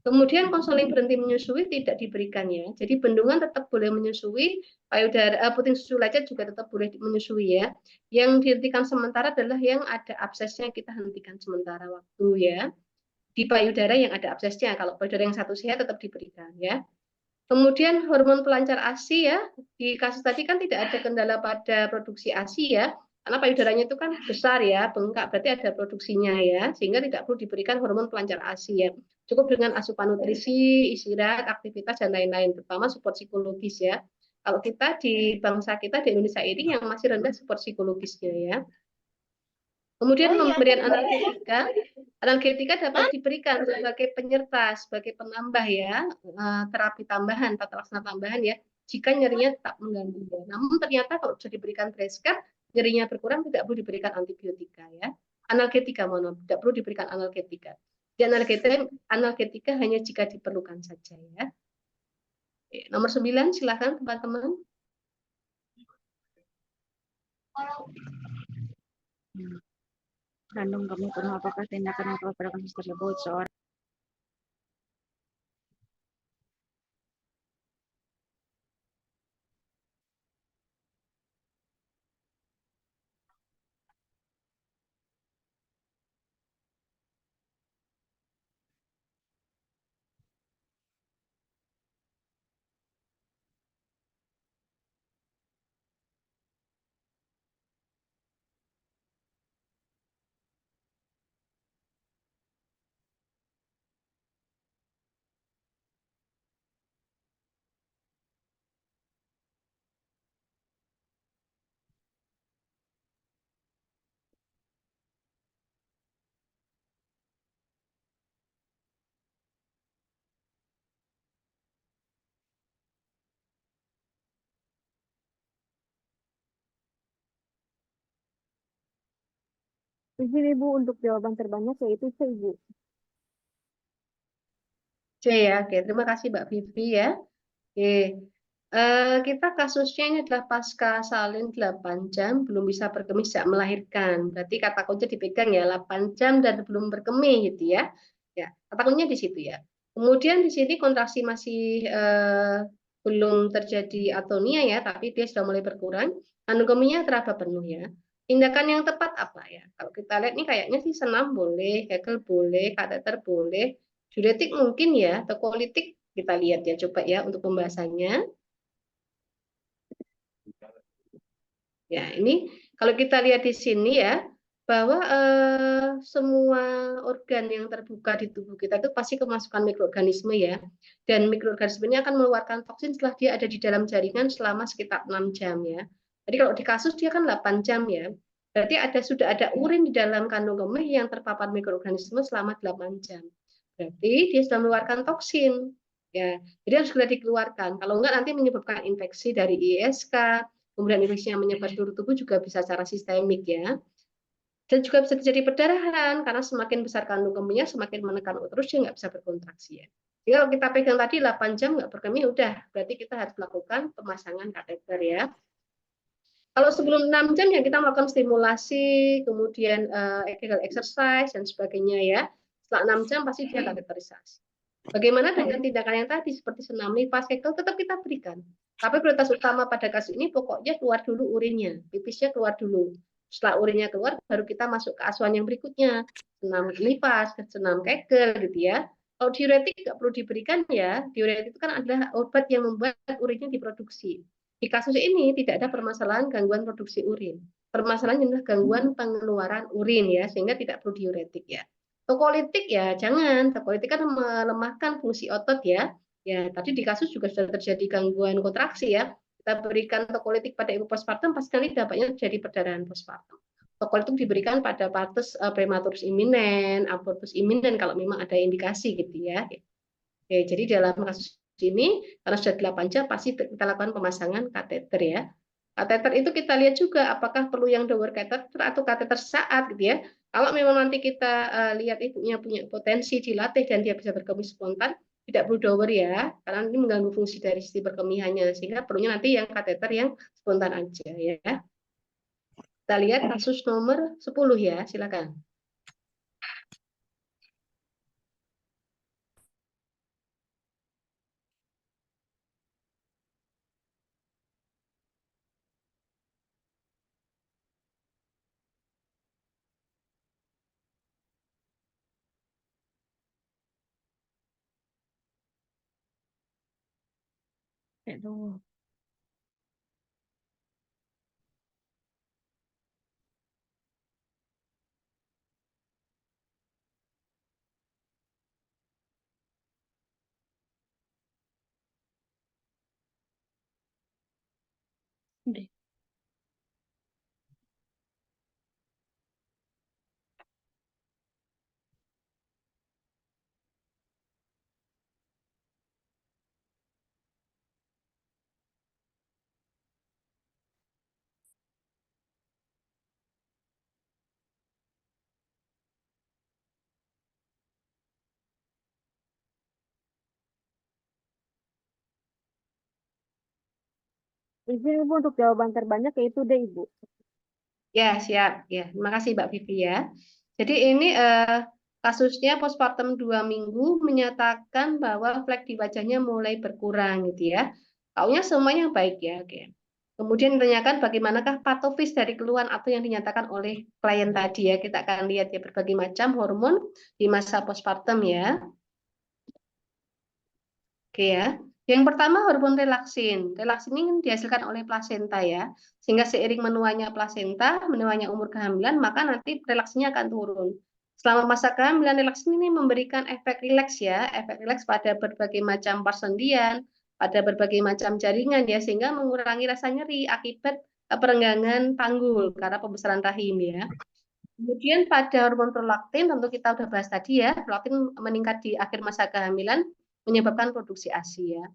S5: Kemudian konseling berhenti menyusui tidak diberikan ya. Jadi bendungan tetap boleh menyusui, payudara puting susu lecet juga tetap boleh menyusui ya. Yang dihentikan sementara adalah yang ada absesnya kita hentikan sementara waktu ya. Di payudara yang ada absesnya, kalau payudara yang satu sehat tetap diberikan ya. Kemudian hormon pelancar ASI ya, di kasus tadi kan tidak ada kendala pada produksi ASI ya, karena payudaranya itu kan besar ya, bengkak berarti ada produksinya ya, sehingga tidak perlu diberikan hormon pelancar ASI ya. Cukup dengan asupan nutrisi, istirahat, aktivitas dan lain-lain, terutama support psikologis ya. Kalau kita di bangsa kita di Indonesia ini yang masih rendah support psikologisnya ya. Kemudian pemberian analgetika dapat diberikan sebagai penyerta, sebagai penambah ya, terapi tambahan, tata laksana tambahan ya, jika nyerinya tak mengganggu. Namun ternyata kalau sudah diberikan breast care, nyerinya berkurang tidak perlu diberikan antibiotika ya. Analgetika tidak perlu diberikan analgetika. Di analgetika hanya jika diperlukan saja ya. Oke, nomor 9 silakan teman-teman.
S6: Kandung kami penuh apakah tindakan yang telah pada kasus tersebut seorang
S2: Izin Ibu untuk jawaban terbanyak yaitu C, Ibu.
S5: C ya, oke. Terima kasih Mbak Vivi ya. Oke. Kita kasusnya ini adalah pasca salin 8 jam belum bisa berkemih sejak melahirkan. Berarti kata kunci dipegang ya 8 jam dan belum berkemih gitu ya. Ya, kata kuncinya di situ ya. Kemudian di sini kontraksi masih belum terjadi atonia ya, tapi dia sudah mulai berkurang. Kandung kemihnya teraba penuh ya. Tindakan yang tepat apa ya? Kalau kita lihat nih kayaknya sih senam boleh, Kegel boleh, kateter boleh, diuretik mungkin ya, atau kolitik kita lihat ya coba ya untuk pembahasannya. Ya, ini kalau kita lihat di sini ya, bahwa semua organ yang terbuka di tubuh kita itu pasti kemasukan mikroorganisme ya. Dan mikroorganisme ini akan mengeluarkan toksin setelah dia ada di dalam jaringan selama sekitar 6 jam ya. Jadi kalau di kasus dia kan 8 jam ya. Berarti sudah ada urin di dalam kandung kemih yang terpapar mikroorganisme selama 8 jam. Berarti dia sudah mengeluarkan toksin. Ya, jadi harus segera dikeluarkan. Kalau enggak nanti menyebabkan infeksi dari ISK, kemudian infeksi yang menyebar seluruh tubuh juga bisa secara sistemik ya. Dan juga bisa terjadi perdarahan karena semakin besar kandung kemihnya semakin menekan uterus dia nggak bisa berkontraksi ya. Jadi kalau kita pegang tadi 8 jam nggak berkemih udah berarti kita harus melakukan pemasangan kateter ya. Kalau sebelum 6 jam ya kita melakukan stimulasi, kemudian exercise dan sebagainya ya. Setelah 6 jam pasti dia kateterisasi. Bagaimana dengan tindakan yang tadi seperti senam nifas, kegel, tetap kita berikan. Tapi prioritas utama pada kasus ini pokoknya keluar dulu urinnya, pipisnya keluar dulu. Setelah urinnya keluar, baru kita masuk ke asuhan yang berikutnya, senam nifas, senam kegel, gitu ya. Kalau diuretik nggak perlu diberikan ya, diuretik itu kan adalah obat yang membuat urinnya diproduksi. Di kasus ini tidak ada permasalahan gangguan produksi urin. Permasalahannya adalah gangguan pengeluaran urin ya, sehingga tidak perlu diuretik ya. Tokolitik ya jangan, tokolitik kan melemahkan fungsi otot ya. Ya, tadi di kasus juga sudah terjadi gangguan kontraksi ya. Kita berikan tokolitik pada ibu postpartum, pasti nanti dampaknya terjadi perdarahan postpartum. Tokolitik diberikan pada partus prematurus iminen, abortus iminen kalau memang ada indikasi gitu ya. Oke, jadi dalam kasus ini karena sudah 8 jam pasti kita lakukan pemasangan kateter ya. Kateter itu kita lihat juga apakah perlu yang dower kateter atau kateter saat gitu ya. Kalau memang nanti kita lihat ibunya punya potensi dilatih dan dia bisa berkemih spontan, tidak perlu dower ya, karena ini mengganggu fungsi dari sisi berkemihannya, sehingga perlunya nanti yang kateter yang spontan aja ya. Kita lihat kasus nomor 10 ya, silakan.
S2: Izin Ibu untuk jawaban terbanyak yaitu D, Ibu.
S5: Ya, siap. Ya, terima kasih Mbak Vivi ya. Jadi ini kasusnya postpartum 2 minggu menyatakan bahwa flek di wajahnya mulai berkurang gitu ya. Taunya semuanya baik ya. Oke. Kemudian ditanyakan bagaimanakah patofis dari keluhan atau yang dinyatakan oleh klien tadi ya. Kita akan lihat ya berbagai macam hormon di masa postpartum ya. Oke ya. Yang pertama hormon relaksin. Relaksin ini dihasilkan oleh plasenta ya. Sehingga seiring menuanya plasenta, menuanya umur kehamilan, maka nanti relaksinnya akan turun. Selama masa kehamilan, relaksin ini memberikan efek rileks ya, efek rileks pada berbagai macam persendian, pada berbagai macam jaringan ya, sehingga mengurangi rasa nyeri akibat perenggangan panggul karena pembesaran rahim ya. Kemudian pada hormon prolaktin, tentu kita sudah bahas tadi ya, prolaktin meningkat di akhir masa kehamilan, menyebabkan produksi ASI ya.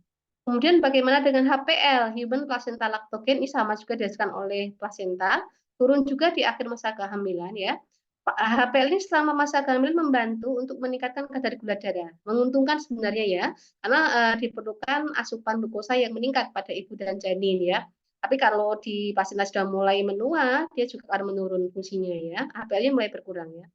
S5: Kemudian bagaimana dengan HPL, human placenta lactogen, ini sama juga dihasilkan oleh plasenta, turun juga di akhir masa kehamilan ya. HPL ini selama masa kehamilan membantu untuk meningkatkan kadar gula darah. Menguntungkan sebenarnya ya, karena diperlukan asupan glukosa yang meningkat pada ibu dan janin ya. Tapi kalau di plasenta sudah mulai menua, dia juga akan menurun fungsinya ya. HPL-nya mulai berkurang ya.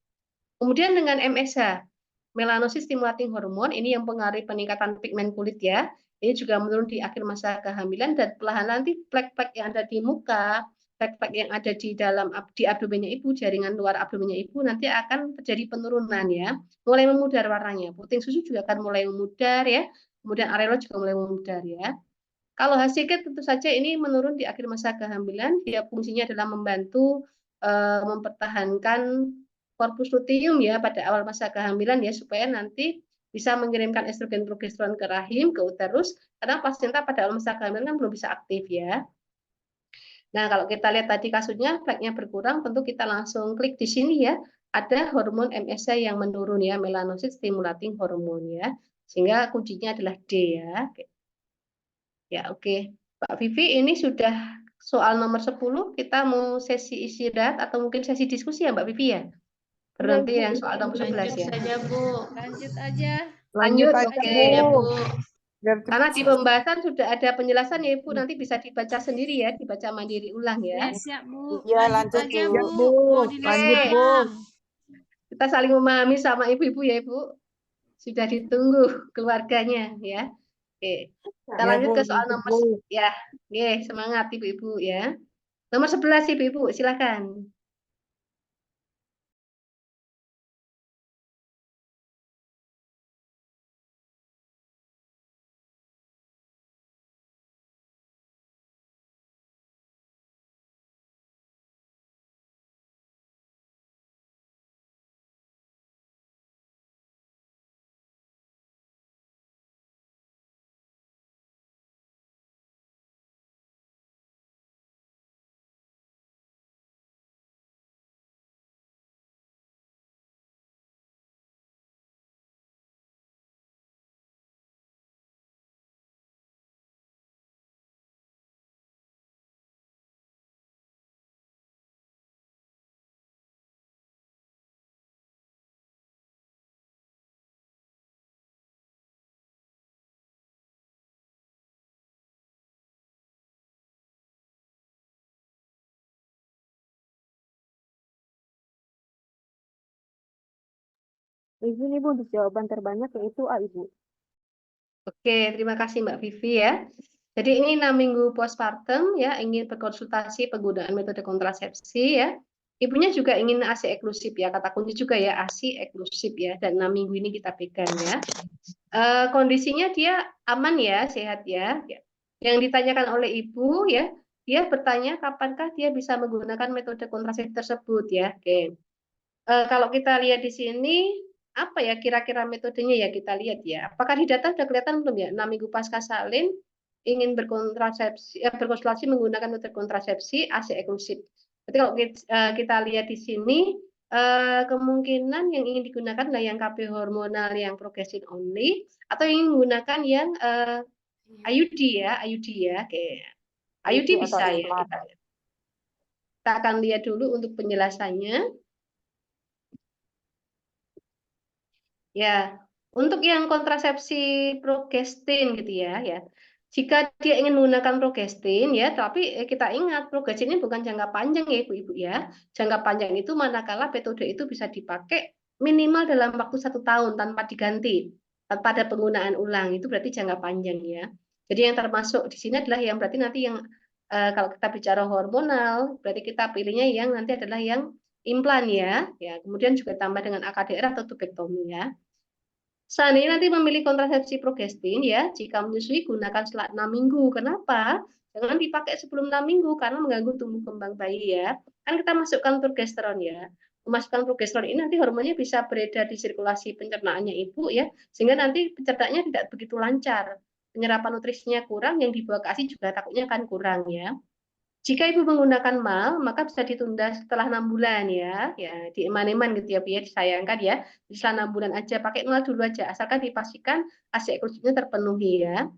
S5: Kemudian dengan MSH, melanosis stimulating hormone, ini yang mempengaruhi peningkatan pigmen kulit ya. Ini juga menurun di akhir masa kehamilan dan perlahan nanti flek-flek yang ada di muka, flek-flek yang ada di dalam di abdomennya ibu, jaringan luar abdomennya ibu nanti akan terjadi penurunan ya. Mulai memudar warnanya. Puting susu juga akan mulai memudar ya. Kemudian areola juga mulai memudar ya. Kalau hasilnya tentu saja ini menurun di akhir masa kehamilan, dia fungsinya adalah membantu mempertahankan korpus luteum ya pada awal masa kehamilan ya supaya nanti bisa mengirimkan estrogen progesteron ke rahim, ke uterus, karena plasenta pada awal masa kehamilan kan belum bisa aktif ya. Nah, kalau kita lihat tadi kasusnya fleknya berkurang, tentu kita langsung klik di sini ya. Ada hormon MSH yang menurun ya, melanosis stimulating hormone ya. Sehingga kuncinya adalah D ya. Ya, oke. Pak Vivi, ini sudah soal nomor 10. Kita mau sesi istirahat atau mungkin sesi diskusi ya, Mbak Vivi ya? Berhenti yang soal nomor 11 ya.
S7: saja Bu. Lanjut aja.
S5: Lanjut,
S1: aja,
S5: oke.
S7: Ya Bu.
S1: Biar
S5: Karena di pembahasan sudah ada penjelasan ya Ibu, nanti bisa dibaca sendiri ya, dibaca mandiri ulang ya.
S7: Ya siap Bu.
S6: Iya,
S7: Lanjut
S6: lanjut,
S7: aja
S6: Bu.
S7: Bu.
S1: Bu.
S7: Mau
S1: Lanjut, Bu.
S7: dilanjutkan.
S5: Kita kita saling memahami sama ibu-ibu ya Ibu. Sudah ditunggu keluarganya ya. Oke. Kita
S6: Ya
S5: lanjut
S6: Bu,
S5: ke soal
S6: mantap
S5: nomor
S6: Bu.
S5: ya. Oke, semangat ibu-ibu ya. Nomor 11 ibu-ibu, silakan.
S2: Izin Ibu untuk jawaban terbanyak yaitu A Ibu.
S5: Oke, terima kasih Mbak Vivi ya. Jadi ini 6 minggu postpartum ya, ingin berkonsultasi penggunaan metode kontrasepsi ya. Ibunya juga ingin ASI eksklusif ya, kata kunci juga ya ASI eksklusif ya, dan 6 minggu ini kita pegang ya. Kondisinya dia aman ya, sehat ya. Yang ditanyakan oleh ibu ya, dia bertanya kapankah dia bisa menggunakan metode kontrasepsi tersebut ya. Oke. Kalau kita lihat di sini, apa ya kira-kira metodenya ya kita lihat ya. Apakah di data sudah kelihatan belum ya? 6 minggu pasca salin ingin berkontrasepsi, berkonsultasi menggunakan metode kontrasepsi ASI eksklusif. Jadi kalau kita lihat di sini, kemungkinan yang ingin digunakan adalah yang KB hormonal yang progression only, atau ingin menggunakan yang IUD ya, IUD ya. Oke. IUD
S6: Itu atau
S5: bisa ya
S6: implan.
S5: kita lihat. Kita akan lihat dulu untuk penjelasannya. Ya, untuk yang kontrasepsi progestin gitu ya. Jika dia ingin menggunakan progestin ya, tapi kita ingat progestin ini bukan jangka panjang ya Ibu-ibu ya. Jangka panjang itu manakala metode itu bisa dipakai minimal dalam waktu 1 tahun tanpa diganti, tanpa ada penggunaan ulang, itu berarti jangka panjang ya. Jadi yang termasuk di sini adalah yang berarti nanti yang kalau kita bicara hormonal, berarti kita pilihnya yang nanti adalah yang implan ya. Kemudian juga tambah dengan AKDR atau tubektomi ya. Seandainya nanti memilih kontrasepsi progestin ya, jika menyusui gunakan setelah 6 minggu. Kenapa? Jangan dipakai sebelum 6 minggu karena mengganggu tumbuh kembang bayi ya. Kan kita masukkan progesteron ya. Memasukkan progesteron ini nanti hormonnya bisa beredar di sirkulasi pencernaannya ibu ya, sehingga nanti pencernaannya tidak begitu lancar. Penyerapan nutrisinya kurang, yang dibawa ke ASI juga takutnya akan kurang ya. Jika ibu menggunakan mal, maka bisa ditunda setelah 6 bulan ya di eman-eman gitu ya, Bu ya, disayangkan ya. Setelah 6 bulan aja, pakai mal dulu aja, asalkan dipastikan ASI eksklusifnya terpenuhi ya.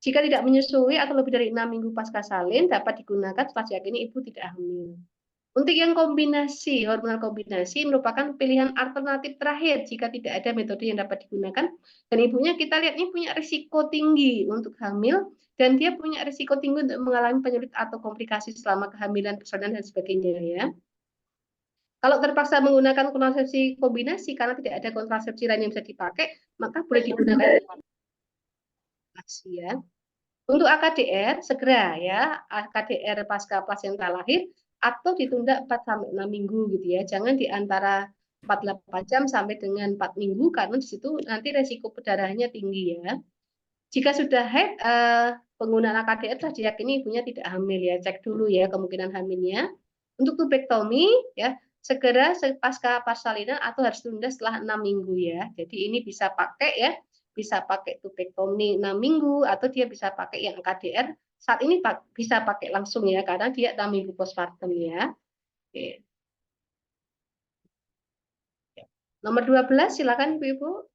S5: Jika tidak menyusui atau lebih dari 6 minggu pasca salin, dapat digunakan setelah diyakini ibu tidak hamil. Untuk yang kombinasi, hormonal kombinasi merupakan pilihan alternatif terakhir jika tidak ada metode yang dapat digunakan. Dan ibunya kita lihat ini punya risiko tinggi untuk hamil, dan dia punya risiko tinggi untuk mengalami penyakit atau komplikasi selama kehamilan, persalinan, dan sebagainya ya. Kalau terpaksa menggunakan kontrasepsi kombinasi karena tidak ada kontrasepsi lain yang bisa dipakai, maka boleh digunakan ya. Untuk AKDR segera ya, AKDR pasca plasenta lahir atau ditunda 4 sampai 6 minggu gitu ya. Jangan di antara 48 jam sampai dengan 4 minggu karena di situ nanti resiko perdarahannya tinggi ya. Jika sudah haid, penggunaan AKDR telah diyakini ibunya tidak hamil ya. Cek dulu ya kemungkinan hamilnya. Untuk tubektomi ya, segera pasca persalinan atau harus tunda setelah 6 minggu ya. Jadi ini bisa pakai ya, bisa pakai tubektomi 6 minggu atau dia bisa pakai yang KDR saat ini bisa pakai langsung ya karena dia 6 minggu postpartum ya. Oke. Nomor 12 silakan Ibu-ibu.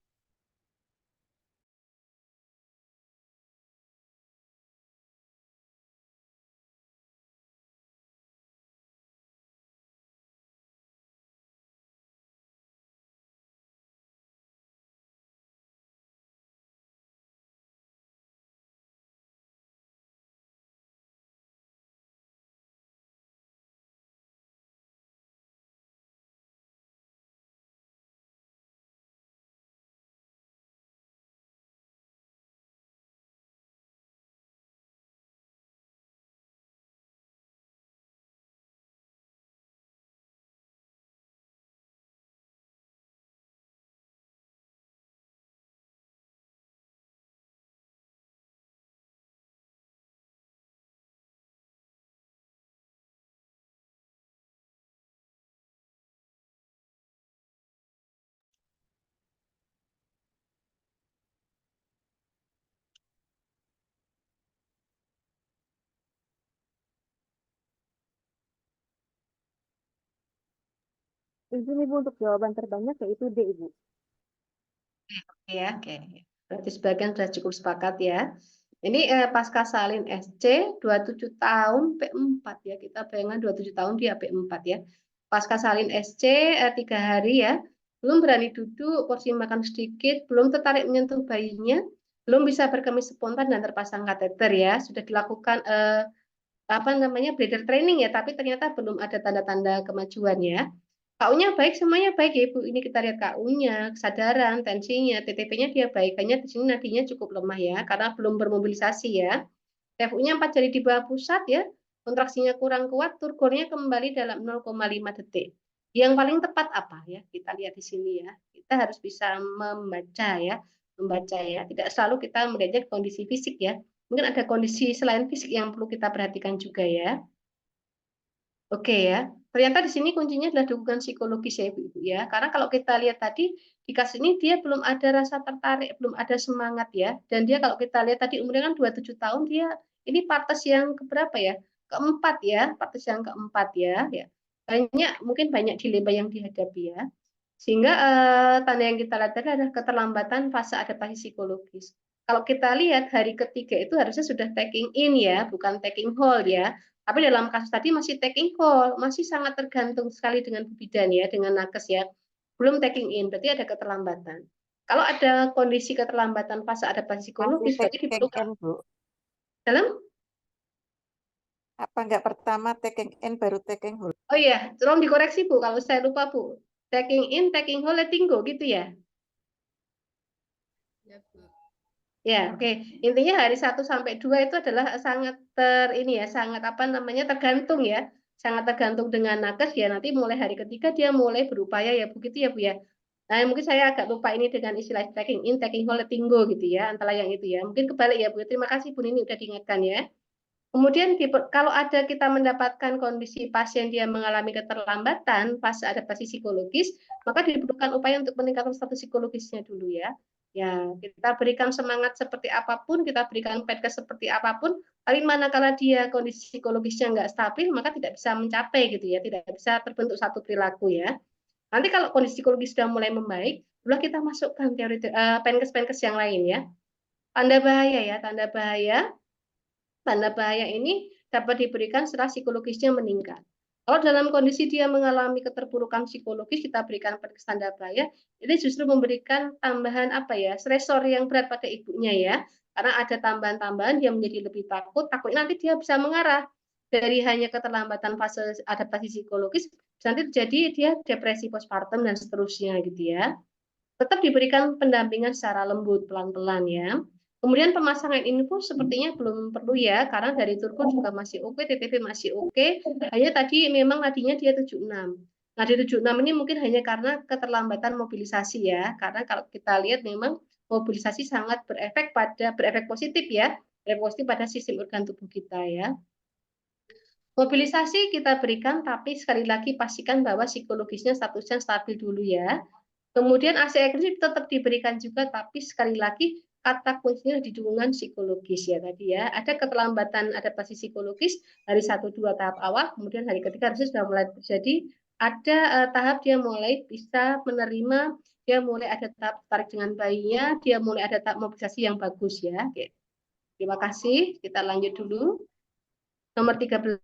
S2: Izin Ibu untuk jawaban terbanyak yaitu D, Ibu.
S5: Ya, oke. Berarti sebagian sudah cukup sepakat ya. Ini pasca salin SC 27 tahun P4 ya. Kita bayangkan 27 tahun dia P4 ya. Pasca salin SC 3 hari ya. Belum berani duduk, porsi makan sedikit, belum tertarik menyentuh bayinya, belum bisa berkemih spontan dan terpasang kateter ya. Sudah dilakukan apa namanya bladder training ya, tapi ternyata belum ada tanda-tanda kemajuan ya. KU-nya baik, semuanya baik ya Ibu. Ini kita lihat KU-nya, kesadaran, tensinya, TTP-nya dia baik. Hanya di sini nadinya cukup lemah ya, karena belum bermobilisasi ya. TFU-nya 4 jari di bawah pusat ya, kontraksinya kurang kuat, turgornya kembali dalam 0,5 detik. Yang paling tepat apa ya? Kita lihat di sini ya. Kita harus bisa membaca ya. Tidak selalu kita melihatnya kondisi fisik ya. Mungkin ada kondisi selain fisik yang perlu kita perhatikan juga ya. Oke ya, ternyata di sini kuncinya adalah dukungan psikologis ya Ibu ya. Karena kalau kita lihat tadi di kasus ini dia belum ada rasa tertarik, belum ada semangat ya. Dan dia kalau kita lihat tadi umurnya kan 27 tahun, dia ini partes yang keberapa ya? Keempat ya, partes yang keempat ya. Ya. Mungkin banyak dilema yang dihadapi ya. Sehingga tanda yang kita lihat tadi adalah keterlambatan fase adaptasi psikologis. Kalau kita lihat hari ketiga itu harusnya sudah taking in ya, bukan taking hold ya. Tapi dalam kasus tadi masih taking hold, masih sangat tergantung sekali dengan Bu Bidan ya, dengan nakes ya. Belum taking in, berarti ada keterlambatan. Kalau ada kondisi keterlambatan fase adaptasi
S8: Masih
S5: psikologis, berarti
S8: taking
S5: diperlukan
S8: in, Bu.
S5: dalam.
S8: Apa enggak pertama taking in baru taking hold?
S5: Oh iya, tolong dikoreksi Bu, kalau saya lupa Bu. Taking in, taking hold, letting go gitu ya.
S7: Ya, Bu.
S5: Ya, oke. Intinya hari 1 sampai 2 itu adalah sangat ini ya, sangat apa namanya tergantung ya. Sangat tergantung dengan nakes ya. Nanti mulai hari ketiga dia mulai berupaya ya begitu ya Bu ya. Nah, mungkin saya agak lupa ini dengan istilah taking in, taking hold, letting go gitu ya, antara yang itu ya. Mungkin kebalik ya Bu. Terima kasih Bu ini udah diingatkan ya. Kemudian kalau ada kita mendapatkan kondisi pasien dia mengalami keterlambatan fase adaptasi psikologis, maka diperlukan upaya untuk meningkatkan status psikologisnya dulu ya. Ya, kita berikan semangat seperti apapun, kita berikan petkes seperti apapun, tapi manakala dia kondisi psikologisnya nggak stabil, maka tidak bisa mencapai gitu ya, tidak bisa terbentuk satu perilaku ya. Nanti kalau kondisi psikologis sudah mulai membaik, barulah kita masukkan teori penkes-penkes yang lain ya. Tanda bahaya ya, tanda bahaya. Tanda bahaya ini dapat diberikan setelah psikologisnya meningkat. Kalau dalam kondisi dia mengalami keterpurukan psikologis, kita berikan tanda bahaya, ini justru memberikan tambahan apa ya, stresor yang berat pada ibunya ya. Karena ada tambahan-tambahan dia menjadi lebih takut, takutnya nanti dia bisa mengarah dari hanya keterlambatan fase adaptasi psikologis, nanti terjadi dia depresi postpartum dan seterusnya gitu ya. Tetap diberikan pendampingan secara lembut, pelan-pelan ya. Kemudian pemasangan infus sepertinya belum perlu ya, karena dari turko juga masih oke, TTP masih oke. Hanya tadi memang nadinya dia 76. Nadi 76 ini mungkin hanya karena keterlambatan mobilisasi ya, karena kalau kita lihat memang mobilisasi sangat berefek positif ya, berefek positif pada sistem organ tubuh kita ya. Mobilisasi kita berikan, tapi sekali lagi pastikan bahwa psikologisnya statusnya stabil dulu ya. Kemudian ASI agresif tetap diberikan juga, tapi sekali lagi kata kuncinya di dukungan psikologis ya tadi ya. Ada keterlambatan adaptasi psikologis dari 1-2 tahap awal, kemudian hari ketiga harusnya sudah mulai terjadi. Ada tahap dia mulai bisa menerima, dia mulai ada tahap tertarik dengan bayinya, dia mulai ada tahap mobilisasi yang bagus ya. Oke. Terima kasih, kita lanjut dulu. Nomor 13.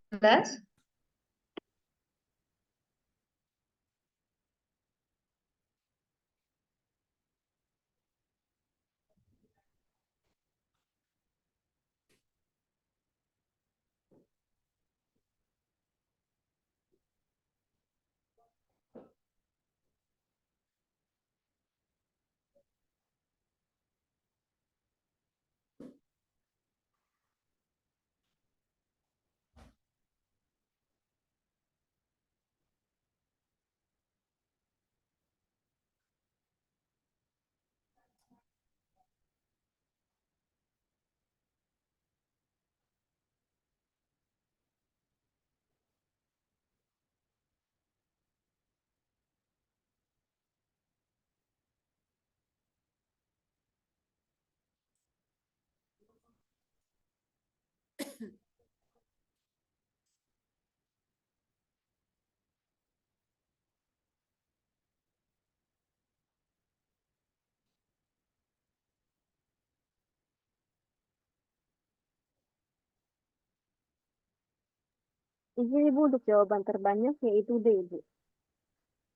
S2: Izin Ibu untuk jawaban terbanyak yaitu D, Ibu.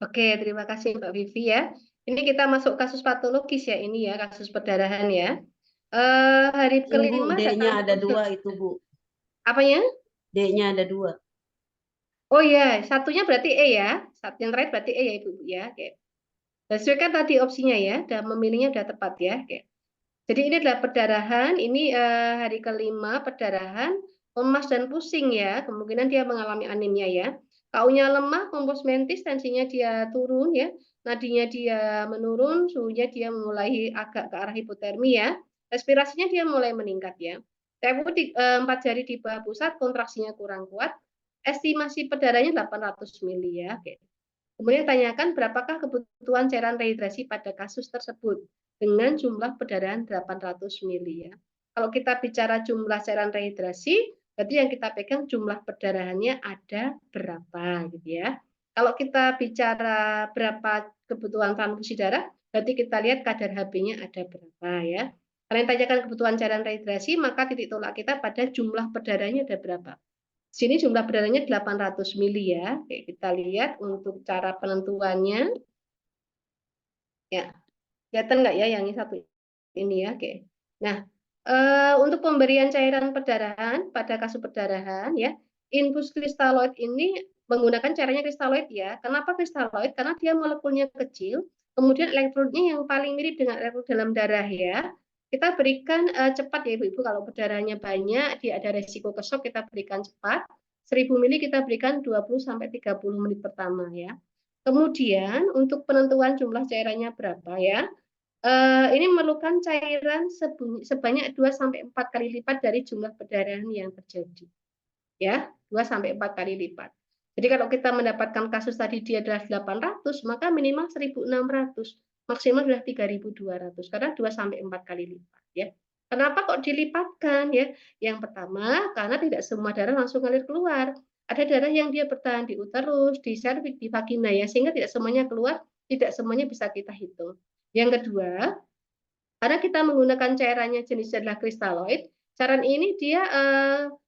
S5: Oke, terima kasih Mbak Vivi ya. Ini kita masuk kasus patologis ya, ini ya, kasus perdarahan ya. Hari
S6: Ibu,
S5: kelima
S6: D-nya
S5: datang
S6: ada
S5: konsul.
S6: 2 itu, Bu.
S5: Apanya?
S6: D-nya ada 2.
S5: Oh iya, satunya berarti E ya. Satu yang terakhir berarti E ya Ibu ya. Oke. Dan sesuai kan tadi opsinya ya, dan memilihnya sudah tepat ya. Oke. Jadi ini adalah perdarahan, ini hari kelima perdarahan, lemas dan pusing ya, kemungkinan dia mengalami anemia ya. KU-nya lemah, kompos mentis, tensinya dia turun ya, nadinya dia menurun, suhunya dia mulai agak ke arah hipotermi ya, respirasinya dia mulai meningkat ya. TMU 4 jari di bawah pusat, kontraksinya kurang kuat, estimasi perdarahannya 800 mili ya. Oke. Kemudian tanyakan berapakah kebutuhan cairan rehidrasi pada kasus tersebut dengan jumlah perdarahan 800 mili ya. Kalau kita bicara jumlah cairan rehidrasi, berarti yang kita pegang jumlah perdarahannya ada berapa gitu ya. Kalau kita bicara berapa kebutuhan transfusi darah, berarti kita lihat kadar HB-nya ada berapa ya. Karena yang tanyakan kebutuhan cairan rehidrasi, maka titik tolak kita pada jumlah perdarahannya ada berapa. Sini jumlah berdarahnya 800 mili ya. Oke, kita lihat untuk cara penentuannya. Ya, kelihatan nggak ya yang ini satu ini ya. Oke. Nah, untuk pemberian cairan perdarahan pada kasus perdarahan ya, infus kristaloid ini menggunakan caranya kristaloid ya. Kenapa kristaloid? Karena dia molekulnya kecil, kemudian elektrodnya yang paling mirip dengan elektrod dalam darah ya. Kita berikan cepat ya Ibu-Ibu, kalau perdarahannya banyak, dia ada resiko kesok, kita berikan cepat. 1000 mili kita berikan 20 sampai 30 menit pertama ya. Kemudian untuk penentuan jumlah cairannya berapa ya? Ini memerlukan cairan sebanyak 2 sampai 4 kali lipat dari jumlah perdarahan yang terjadi. Ya, 2 sampai 4 kali lipat. Jadi kalau kita mendapatkan kasus tadi dia adalah 800, maka minimal 1600, maksimal adalah 3200 karena 2 sampai 4 kali lipat ya. Kenapa kok dilipatkan ya? Yang pertama, karena tidak semua darah langsung ngalir keluar. Ada darah yang dia bertahan di uterus, di serviks, di vagina ya, sehingga tidak semuanya keluar, tidak semuanya bisa kita hitung. Yang kedua, karena kita menggunakan cairannya jenis adalah kristaloid, cairan ini dia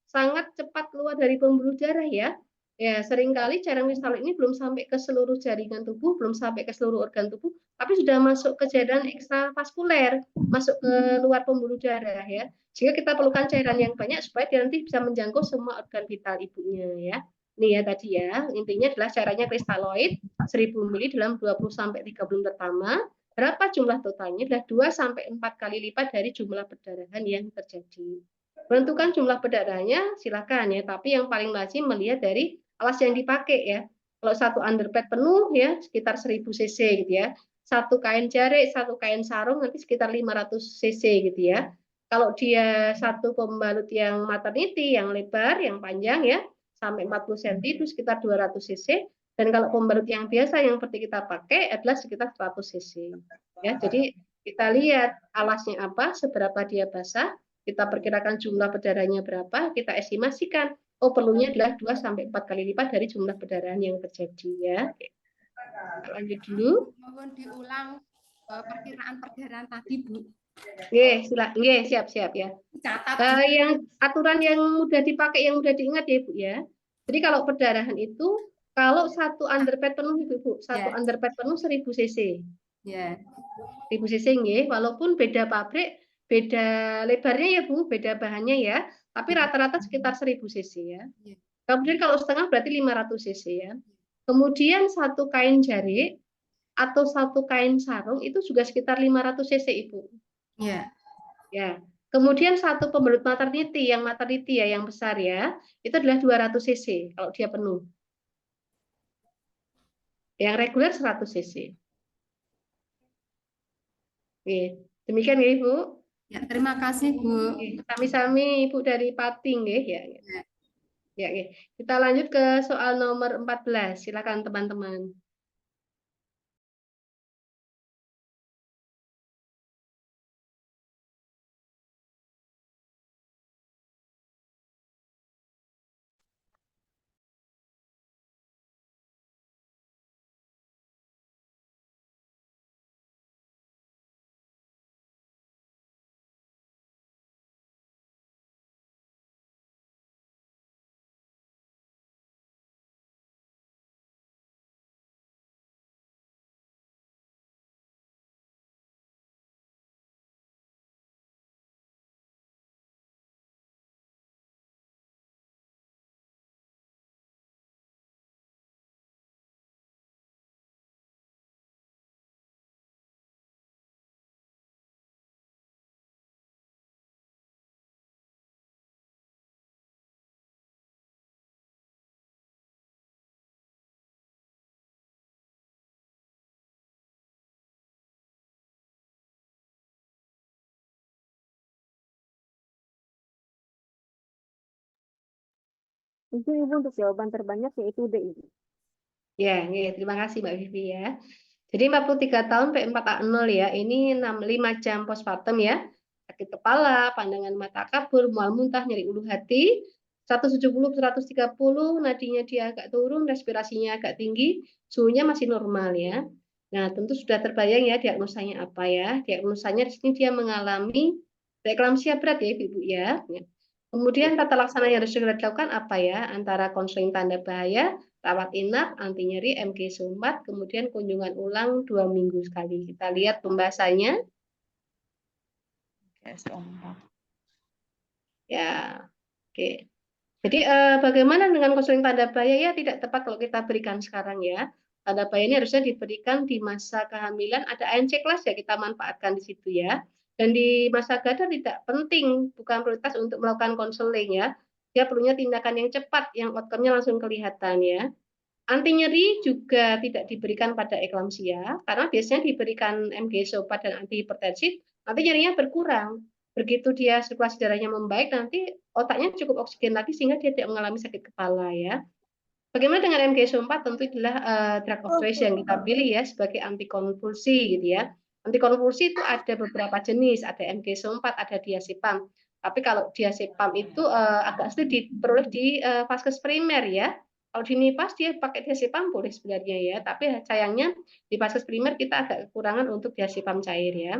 S5: sangat cepat keluar dari pembuluh darah ya. Ya, seringkali cairan kristaloid ini belum sampai ke seluruh jaringan tubuh, belum sampai ke seluruh organ tubuh, tapi sudah masuk ke jaringan ekstravaskuler, masuk ke luar pembuluh darah ya. Sehingga kita perlukan cairan yang banyak supaya dia nanti bisa menjangkau semua organ vital ibunya ya. Ini ya tadi ya, intinya adalah cairannya kristaloid 1000 mili dalam 20 sampai 30 menit pertama. Berapa jumlah totalnya? Adalah 2 sampai 4 kali lipat dari jumlah perdarahan yang terjadi. Menentukan jumlah perdarahannya silakan ya, tapi yang paling lazim melihat dari alas yang dipakai ya. Kalau satu underpad penuh ya sekitar 1000 cc gitu ya. Satu kain jarik, satu kain sarung nanti sekitar 500 cc gitu ya. Kalau dia satu pembalut yang maternity, yang lebar, yang panjang ya, sampai 40 cm itu sekitar 200 cc. Dan kalau pembalut yang biasa yang seperti kita pakai adalah sekitar 100 cc. Ya, jadi kita lihat alasnya apa, seberapa dia basah, kita perkirakan jumlah perdarahannya berapa, kita estimasikan. Oh, perlunya adalah 2 sampai 4 kali lipat dari jumlah perdarahan yang terjadi ya. Lanjut dulu.
S7: Mohon diulang perkiraan perdarahan tadi, Bu.
S5: Siap ya.
S7: Catat.
S5: Yang aturan yang mudah dipakai, yang mudah diingat ya Ibu ya. Jadi kalau perdarahan itu, kalau satu underpad penuh Ibu, satu underpad penuh 1000 cc.
S7: Ya.
S5: 1000 cc nggih, walaupun beda pabrik, beda lebarnya ya Bu, beda bahannya ya, tapi rata-rata sekitar 1000 cc ya. Kemudian kalau setengah berarti 500 cc ya. Kemudian satu kain jarik atau satu kain sarung itu juga sekitar 500 cc Ibu.
S7: Ya.
S5: Ya. Kemudian satu pembalut maternity ya, yang besar ya, itu adalah 200 cc kalau dia penuh. Yang reguler 100 cc. Oke. Demikian ya Ibu.
S7: Ya, terima kasih Bu.
S5: Sami-sami Ibu dari Pating ya. Ya, kita lanjut ke soal nomor 14. Silakan teman-teman.
S2: Mungkin Ibu untuk jawaban terbanyak yaitu D, Ibu.
S5: Ya, terima kasih Mbak Vivi ya. Jadi 43 tahun P4A0 ya, ini 5 jam postpartum ya. Sakit kepala, pandangan mata kabur, mual muntah, nyeri ulu hati, 170-130, nadinya dia agak turun, respirasinya agak tinggi, suhunya masih normal ya. Nah, tentu sudah terbayang ya diagnosanya apa ya. Diagnosanya di sini dia mengalami preeklamsia berat ya Ibu ya. Kemudian tata laksana yang harus dilakukan apa ya? Antara konseling tanda bahaya, rawat inap, anti nyeri, MG4, kemudian kunjungan ulang 2 minggu sekali. Kita lihat pembahasannya. Ya, oke. Jadi bagaimana dengan konseling tanda bahaya? Ya tidak tepat kalau kita berikan sekarang ya. Tanda bahaya ini harusnya diberikan di masa kehamilan, ada ANC kelas ya kita manfaatkan di situ ya. Dan di masa gada tidak penting, bukan prioritas untuk melakukan konseling ya. Dia perlunya tindakan yang cepat, yang outcome-nya langsung kelihatan ya. Anti nyeri juga tidak diberikan pada eklamsia, karena biasanya diberikan MG-SOPA dan antihipertensif, nanti nyerinya berkurang. Begitu dia sirkulasi darahnya membaik, nanti otaknya cukup oksigen lagi sehingga dia tidak mengalami sakit kepala ya. Bagaimana dengan MG-SO4? Tentu adalah drug of choice yang kita pilih ya sebagai antikonvulsi gitu ya. Antikonvulsi itu ada beberapa jenis, ada MG-SO4, ada diazepam. Tapi kalau diazepam itu agak sulit diperoleh di vaskes primer ya. Kalau di NIPAS dia pakai diazepam boleh sebenarnya ya, tapi sayangnya di vaskes primer kita agak kekurangan untuk diazepam cair ya.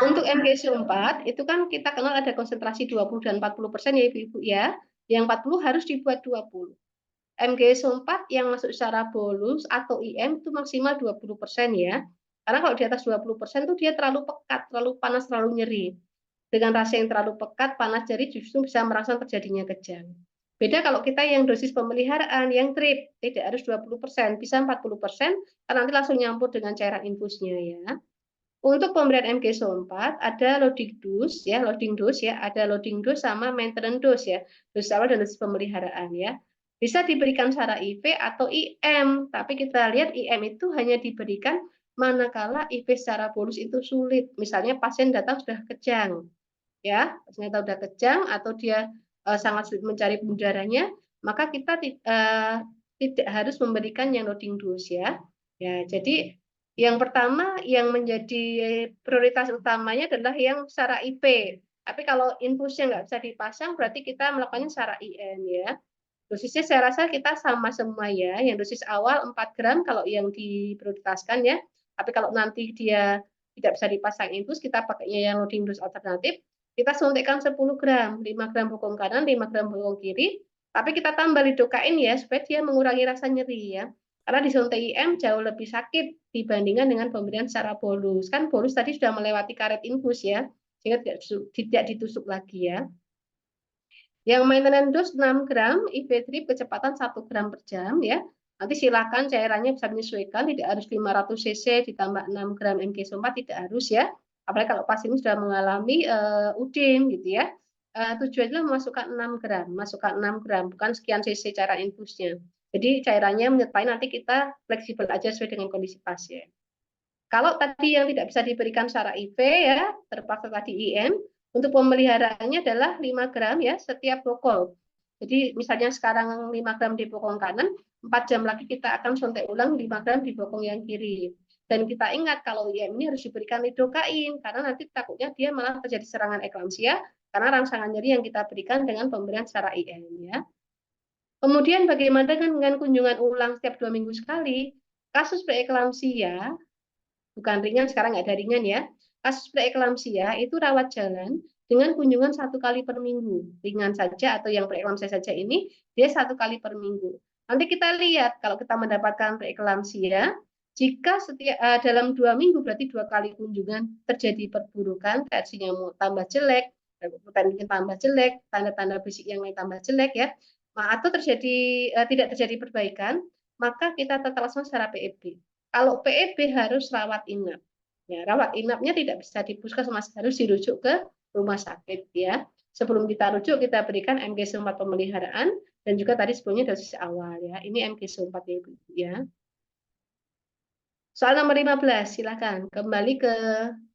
S5: Untuk MG-SO4 itu kan kita kenal ada konsentrasi 20 dan 40% ya Ibu ya. Yang 40 harus dibuat 20. MG-SO4 yang masuk secara bolus atau IM itu maksimal 20% ya. Karena kalau di atas 20% itu dia terlalu pekat, terlalu panas, terlalu nyeri. Dengan rasa yang terlalu pekat, panas, nyeri justru bisa merangsang terjadinya kejang. Beda kalau kita yang dosis pemeliharaan, yang drip, tidak harus 20%, bisa 40%, karena nanti langsung nyampur dengan cairan infusnya ya. Untuk pemberian MG-SO4 ada loading dose ya, ada loading dose sama maintenance dose ya, dosis awal dan dosis pemeliharaan ya. Bisa diberikan secara IV atau IM, tapi kita lihat IM itu hanya diberikan manakala IV secara bolus itu sulit. Misalnya pasien datang sudah kejang, ya, ternyata sudah kejang atau dia sangat sulit mencari pembuluh darahnya, maka kita tidak harus memberikan yang loading dose ya. Ya, jadi yang pertama yang menjadi prioritas utamanya adalah yang secara IP. Tapi kalau infusnya nggak bisa dipasang, berarti kita melakukannya secara IM ya. Dosisnya saya rasa kita sama semua ya. Yang dosis awal 4 gram kalau yang diprioritaskan ya. Tapi kalau nanti dia tidak bisa dipasang infus, kita pakainya yang loading dose alternatif. Kita suntikkan 10 gram, 5 gram bokong kanan, 5 gram bokong kiri. Tapi kita tambah lidokain ya, supaya dia mengurangi rasa nyeri ya. Karena disuntik IM jauh lebih sakit dibandingkan dengan pemberian secara bolus. Kan bolus tadi sudah melewati karet infus ya, sehingga tidak ditusuk lagi ya. Yang maintenance dose 6 gram, IV drip kecepatan 1 gram per jam ya. Nanti silakan cairannya bisa menyesuaikan, tidak harus 500 cc ditambah 6 gram MG-SO4 tidak harus ya. Apalagi kalau pasien sudah mengalami UDIM gitu ya. Tujuannya memasukkan 6 gram, masukkan 6 gram, bukan sekian cc cairan infusnya. Jadi cairannya menyertai nanti kita fleksibel aja sesuai dengan kondisi pasien. Kalau tadi yang tidak bisa diberikan secara IV ya, terpaksa tadi IM, untuk pemeliharaannya adalah 5 gram ya setiap bokol. Jadi misalnya sekarang 5 gram di bokong kanan, 4 jam lagi kita akan suntik ulang 5 gram di bokong yang kiri. Dan kita ingat kalau IM ini harus diberikan lidokain, karena nanti takutnya dia malah terjadi serangan eklamsia, karena rangsangan nyeri yang kita berikan dengan pemberian secara IM ya. Kemudian bagaimana dengan kunjungan ulang setiap 2 minggu sekali? Kasus preeklamsia bukan ringan, sekarang nggak ada ringan ya. Kasus preeklamsia itu rawat jalan dengan kunjungan 1 kali per minggu. Ringan saja atau yang preeklamsia saja ini, dia 1 kali per minggu. Nanti kita lihat kalau kita mendapatkan preeklamsia, jika dalam 2 minggu berarti 2 kali kunjungan terjadi perburukan, tensinya mau tambah jelek, tensinya tambah jelek, tanda-tanda fisik yang lain tambah jelek ya, atau tidak terjadi perbaikan, maka kita tata laksana secara PEB. Kalau PEB harus rawat inap. Ya, rawat inapnya tidak bisa di puskesmas, harus dirujuk ke rumah sakit ya. Sebelum kita rujuk kita berikan MG-SO4 pemeliharaan dan juga tadi sebelumnya dosis awal ya. Ini MG-SO4 ya Ibu ya. Soal nomor 15 silakan kembali ke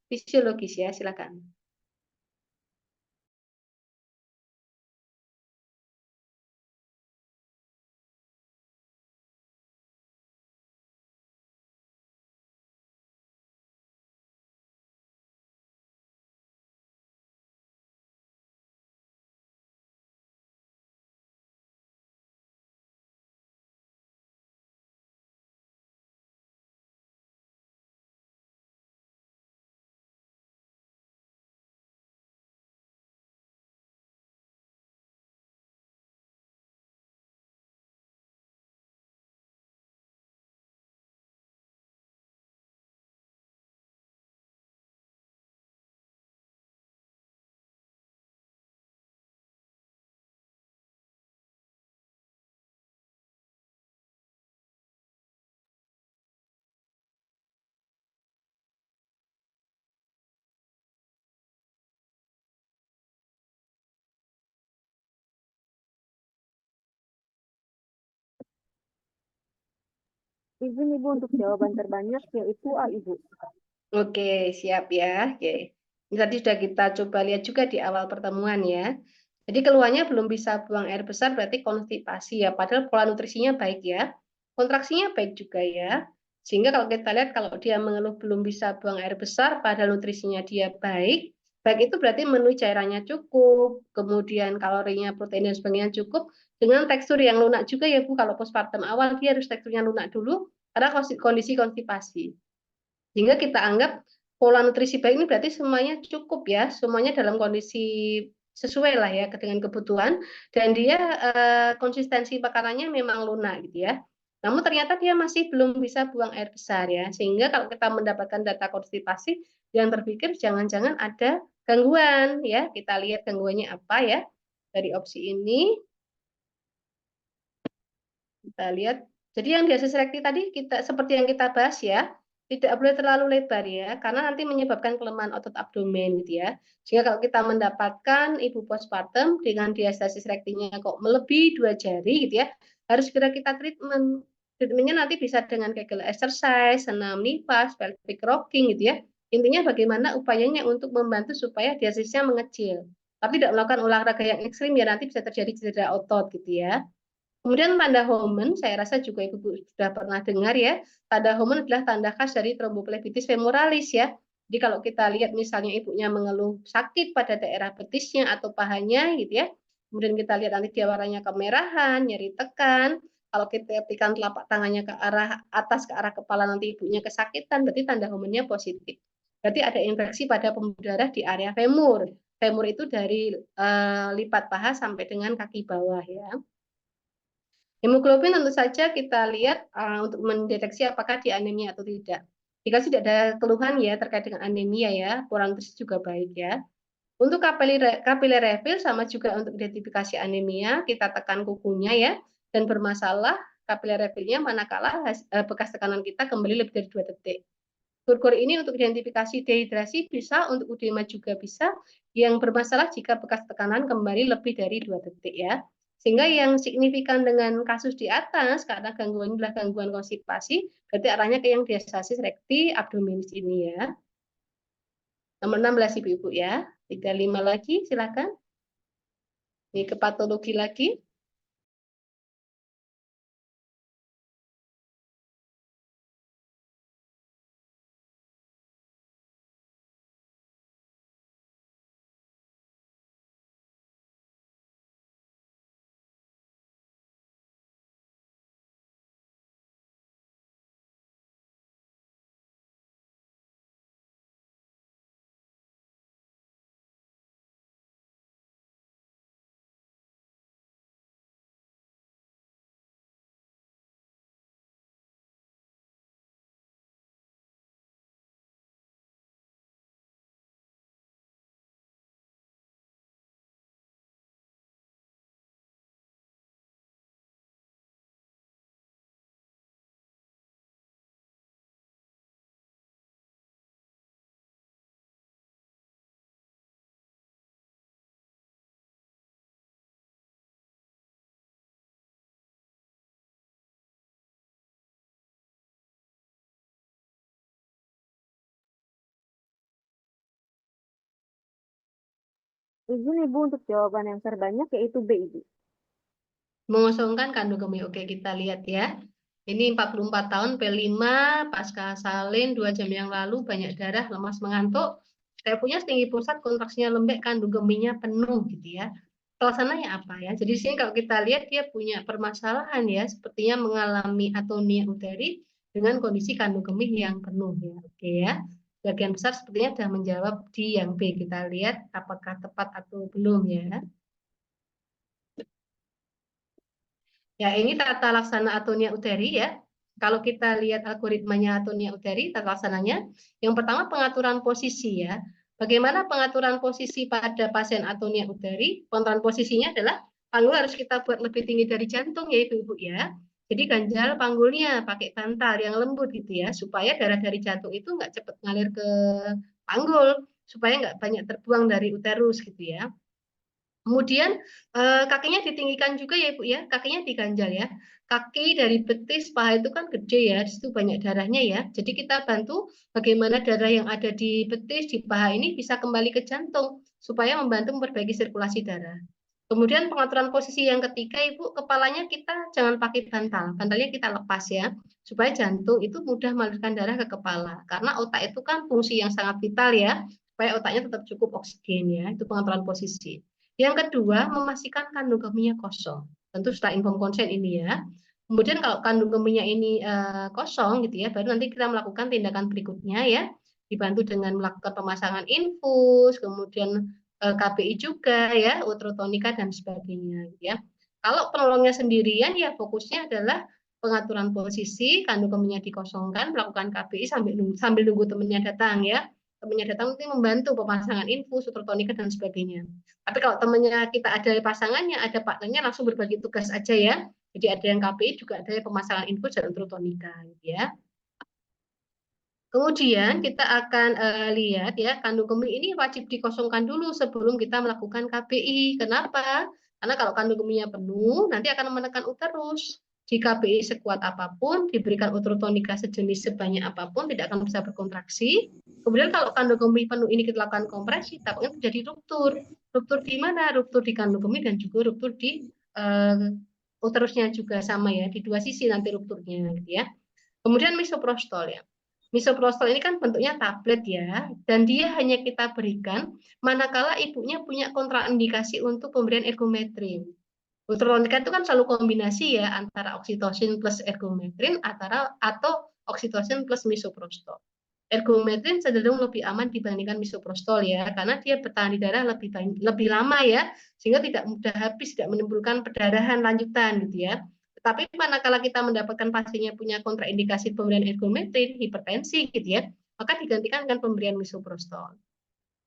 S5: fisiologis ya, silakan.
S2: Izin Ibu untuk jawaban terbanyak yaitu A, Ibu.
S5: Oke, siap ya. Oke. Ini tadi sudah kita coba lihat juga di awal pertemuan ya. Jadi keluhannya belum bisa buang air besar berarti konstipasi ya. Padahal pola nutrisinya baik ya. Kontraksinya baik juga ya. Sehingga kalau kita lihat kalau dia mengeluh belum bisa buang air besar padahal nutrisinya dia baik, baik itu berarti menu cairannya cukup, kemudian kalorinya, protein dan sebagainya cukup dengan tekstur yang lunak juga ya Bu. Kalau postpartum awal dia harus teksturnya lunak dulu karena kondisi konstipasi. Sehingga kita anggap pola nutrisi baik ini berarti semuanya cukup ya, semuanya dalam kondisi sesuai lah ya dengan kebutuhan dan dia konsistensi makanannya memang lunak gitu ya. Namun ternyata dia masih belum bisa buang air besar ya. Sehingga kalau kita mendapatkan data konstipasi yang terpikir jangan-jangan ada gangguan ya. Kita lihat gangguannya apa ya. Dari opsi ini kita lihat. Jadi yang diasis rekti tadi kita seperti yang kita bahas ya, tidak boleh terlalu lebar ya, karena nanti menyebabkan kelemahan otot abdomen gitu ya. Sehingga kalau kita mendapatkan ibu postpartum dengan diastasis rektinya kok melebihi 2 jari gitu ya, harus segera kita treatment. Treatmentnya nanti bisa dengan Kegel exercise, senam nifas, pelvic rocking gitu ya. Intinya bagaimana upayanya untuk membantu supaya diastasisnya mengecil. Tapi tidak melakukan olahraga yang ekstrim ya nanti bisa terjadi cedera otot gitu ya. Kemudian tanda Homan, saya rasa juga Ibu sudah pernah dengar ya, tanda Homan adalah tanda khas dari tromboflebitis femoralis ya. Jadi kalau kita lihat misalnya ibunya mengeluh sakit pada daerah betisnya atau pahanya gitu ya, kemudian kita lihat nanti dia warnanya kemerahan, nyeri tekan, kalau kita tekan telapak tangannya ke arah atas, ke arah kepala nanti ibunya kesakitan, berarti tanda Homannya positif. Berarti ada infeksi pada pembuluh darah di area femur. Femur itu dari lipat paha sampai dengan kaki bawah ya. Hemoglobin tentu saja kita lihat untuk mendeteksi apakah dia anemia atau tidak. Jika tidak ada keluhan ya terkait dengan anemia ya, kurang nutrisi juga baik ya. Untuk capillary refill sama juga untuk identifikasi anemia, kita tekan kukunya ya, dan bermasalah capillary refill-nya manakala bekas tekanan kita kembali lebih dari 2 detik. Kurkur ini untuk identifikasi dehidrasi bisa, untuk udema juga bisa, yang bermasalah jika bekas tekanan kembali lebih dari 2 detik ya. Sehingga yang signifikan dengan kasus di atas, karena gangguan adalah gangguan konstipasi, berarti arahnya ke yang diastasis rekti abdominis ini ya. Nomor 16 Ibu-Ibu ya. 35 lagi, silakan. Ini ke patologi lagi.
S2: Izin Ibu untuk jawaban yang terbanyak yaitu B, Ibu.
S5: Mengosongkan kandung kemih. Oke, kita lihat ya. Ini 44 tahun, P5, pasca salin 2 jam yang lalu, banyak darah, lemas, mengantuk. Saya punya tinggi pusat, kontraksinya lembek, kandung kemihnya penuh gitu ya. Alasannya apa ya? Jadi sini kalau kita lihat dia punya permasalahan ya, sepertinya mengalami atonia uteri dengan kondisi kandung kemih yang penuh ya. Oke ya. Bagian besar sepertinya sudah menjawab di yang B. Kita lihat apakah tepat atau belum ya. Ya, ini tata laksana atonia uteri ya. Kalau kita lihat algoritmanya atonia uteri, tata laksananya, yang pertama pengaturan posisi ya. Bagaimana pengaturan posisi pada pasien atonia uteri? Pengaturan posisinya adalah panggul harus kita buat lebih tinggi dari jantung ya Ibu-Ibu ya. Jadi ganjal panggulnya pakai bantal yang lembut gitu ya, supaya darah dari jantung itu nggak cepat ngalir ke panggul, supaya nggak banyak terbuang dari uterus gitu ya. Kemudian kakinya ditinggikan juga ya Ibu ya, kakinya diganjal ya. Kaki dari betis paha itu kan gede ya, di situ banyak darahnya ya. Jadi kita bantu bagaimana darah yang ada di betis, di paha ini bisa kembali ke jantung supaya membantu memperbaiki sirkulasi darah. Kemudian pengaturan posisi yang ketiga Ibu, kepalanya kita jangan pakai bantal, bantalnya kita lepas ya, supaya jantung itu mudah mengalirkan darah ke kepala. Karena otak itu kan fungsi yang sangat vital ya, supaya otaknya tetap cukup oksigen ya, itu pengaturan posisi. Yang kedua, memastikan kandung kemihnya kosong. Tentu setelah inform konsen ini ya. Kemudian kalau kandung kemihnya ini kosong gitu ya, baru nanti kita melakukan tindakan berikutnya ya, dibantu dengan melakukan pemasangan infus, kemudian KBI juga ya, ultratonika dan sebagainya gitu ya. Kalau penolongnya sendirian ya fokusnya adalah pengaturan posisi, kandung kemihnya dikosongkan, melakukan KBI sambil nunggu temennya datang ya. Temennya datang nanti membantu pemasangan infus, ultratonika dan sebagainya. Tapi kalau temennya kita ada pasangannya, ada partnernya langsung berbagi tugas aja ya. Jadi ada yang KBI juga ada yang pemasangan infus dan ultratonika gitu ya. Kemudian kita akan lihat ya, kandung kemih ini wajib dikosongkan dulu sebelum kita melakukan KBI. Kenapa? Karena kalau kandung kemihnya penuh, nanti akan menekan uterus. Di KBI sekuat apapun, diberikan ultratonika sejenis sebanyak apapun, tidak akan bisa berkontraksi. Kemudian kalau kandung kemih penuh ini kita lakukan kompresi, takutnya terjadi ruptur. Ruptur di mana? Ruptur di kandung kemih dan juga ruptur di uterusnya juga sama ya, di dua sisi nanti rupturnya gitu ya. Kemudian misoprostol ya. Misoprostol ini kan bentuknya tablet ya, dan dia hanya kita berikan manakala ibunya punya kontraindikasi untuk pemberian ergometrin. Ultratonika itu kan selalu kombinasi ya antara oksitosin plus ergometrin atau oksitosin plus misoprostol. Ergometrin cenderung lebih aman dibandingkan misoprostol ya, karena dia bertahan di darah lebih lama ya, sehingga tidak mudah habis, tidak menimbulkan perdarahan lanjutan gitu ya. Tetapi manakala kita mendapatkan pasiennya punya kontraindikasi pemberian ergometrin, hipertensi gitu ya, maka digantikan dengan pemberian misoprostol.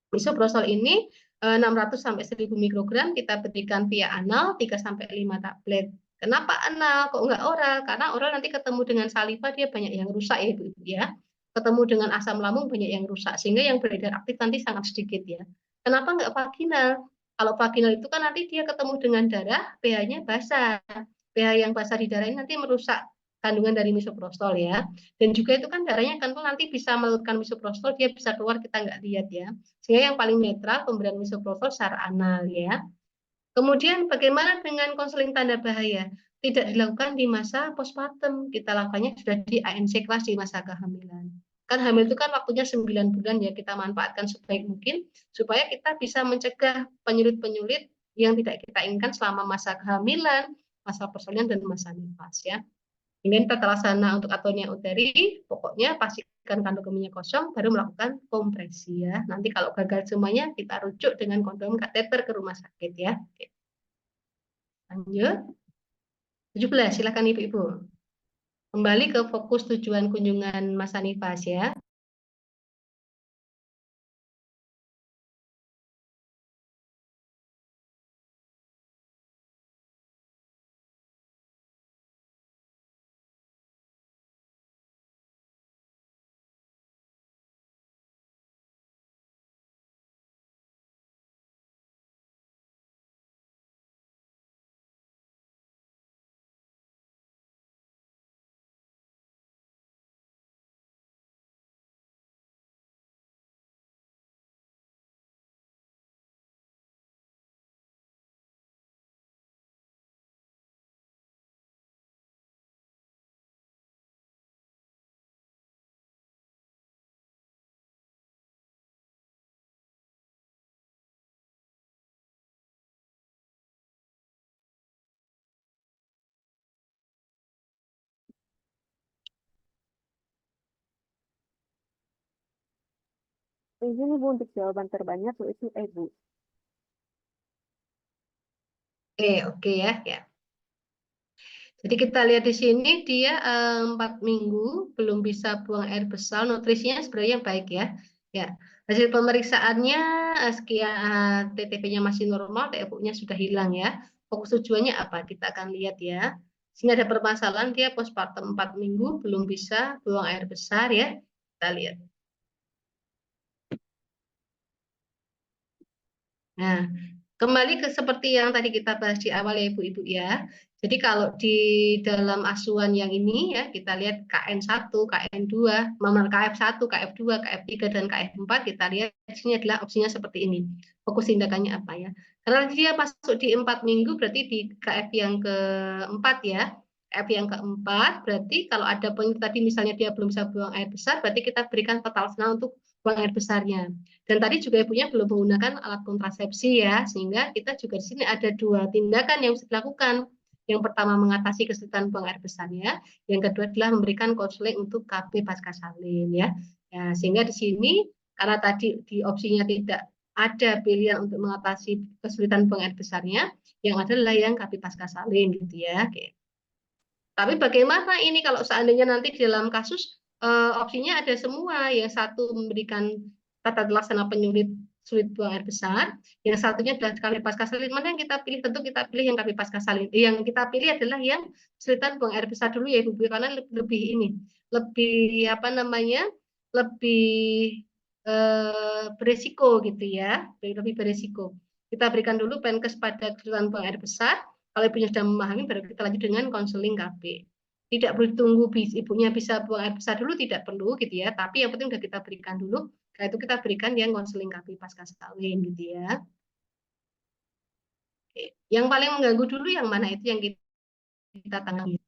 S5: Misoprostol ini 600 sampai 1000 mikrogram kita berikan via anal 3 sampai 5 tablet. Kenapa anal? Kok enggak oral? Karena oral nanti ketemu dengan saliva dia banyak yang rusak ya Ibu ya. Ketemu dengan asam lambung banyak yang rusak sehingga yang beredar aktif nanti sangat sedikit ya. Kenapa enggak vaginal? Kalau vaginal itu kan nanti dia ketemu dengan darah, pH-nya basah. pH yang basah di darah ini nanti merusak kandungan dari misoprostol ya. Dan juga itu kan darahnya kan nanti bisa melurutkan misoprostol, dia bisa keluar kita nggak lihat ya. Sehingga yang paling netral pemberian misoprostol secara anal ya. Kemudian bagaimana dengan konseling tanda bahaya? Tidak dilakukan di masa postpartum, kita lakukannya sudah di ANC kelas di masa kehamilan. Kan hamil itu kan waktunya 9 bulan ya, kita manfaatkan sebaik mungkin supaya kita bisa mencegah penyulit-penyulit yang tidak kita inginkan selama masa kehamilan, masa persalinan dan masa nifas ya. Ini tata laksana untuk atonia uteri, pokoknya pastikan kandung kemihnya kosong, baru melakukan kompresi ya. Nanti kalau gagal semuanya, kita rujuk dengan kondom kateter ke rumah sakit ya. Oke. Lanjut. 17, silakan Ibu-Ibu. Kembali ke fokus tujuan kunjungan Mas Anifas ya.
S2: Izin Ibu untuk jawaban terbanyak yaitu Ibu.
S5: Oke ya, ya. Jadi kita lihat di sini dia 4 minggu belum bisa buang air besar, nutrisinya sebenarnya baik ya. Ya, hasil pemeriksaannya sekian TTP-nya masih normal, TFU-nya sudah hilang ya. Fokus tujuannya apa? Kita akan lihat ya. Sini ada permasalahan dia postpartum 4 minggu belum bisa buang air besar ya. Kita lihat. Nah, Kembali ke seperti yang tadi kita bahas di awal ya Ibu-Ibu ya. Jadi kalau di dalam asuhan yang ini ya kita lihat KN1, KN2, KF1, KF2, KF3 dan KF4 kita lihat di sini adalah opsinya seperti ini. Fokus tindakannya apa ya? Karena dia masuk di 4 minggu berarti di KF yang keempat ya. KF yang keempat berarti kalau ada poin tadi misalnya dia belum bisa buang air besar berarti kita berikan total senang untuk buang air besarnya. Dan tadi juga ibunya belum menggunakan alat kontrasepsi ya, sehingga kita juga di sini ada dua tindakan yang bisa dilakukan. Yang pertama mengatasi kesulitan buang air besarnya, yang kedua adalah memberikan konseling untuk KB pasca salin ya. Ya, sehingga di sini karena tadi di opsinya tidak ada pilihan untuk mengatasi kesulitan buang air besarnya, yang adalah yang KB pasca salin gitu ya. Oke. Tapi bagaimana ini kalau seandainya nanti di dalam kasus opsinya ada semua, yang satu memberikan tata laksana penyulit sulit buang air besar, yang satunya adalah kali pasca salin. Mana yang kita pilih? Tentu kita pilih yang kali pasca salin. Yang kita pilih adalah yang kesulitan buang air besar dulu ya Ibu, karena lebih ini, lebih apa namanya, lebih beresiko gitu ya, lebih beresiko. Kita berikan dulu Penkes pada kesulitan buang air besar. Kalau ibunya sudah memahami, baru kita lanjut dengan konseling KB. Tidak perlu tunggu ibunya bisa buang air besar dulu, tidak perlu gitu ya. Tapi yang penting sudah kita berikan dulu. Karena itu kita berikan yang konseling KB pasca salin gitu ya. Oke. Yang paling mengganggu dulu yang mana itu yang kita tangani.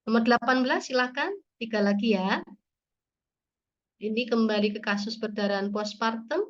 S5: Nomor 18 silakan, 3 lagi ya. Ini kembali ke kasus perdarahan postpartum.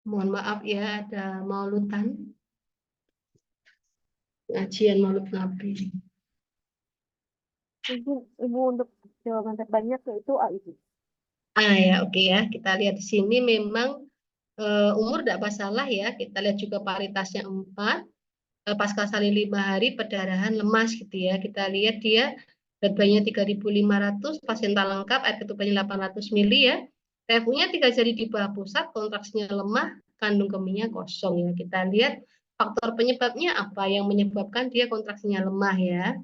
S5: Mohon maaf ya, ada maulutan. Pengajian Maulud Nabi.
S2: Ibu untuk jawaban terbanyak yaitu A itu.
S5: Ya oke ya, kita lihat di sini memang umur tidak masalah ya. Kita lihat juga paritasnya 4, pasca salin 5 hari, perdarahan lemas gitu ya. Kita lihat dia berat badannya 3.500, pasien lengkap, air ketubannya 800 mili ya. TFU-nya 3 jari di bawah pusat, kontraksinya lemah, kandung kemihnya kosong ya. Kita lihat faktor penyebabnya apa yang menyebabkan dia kontraksinya lemah ya.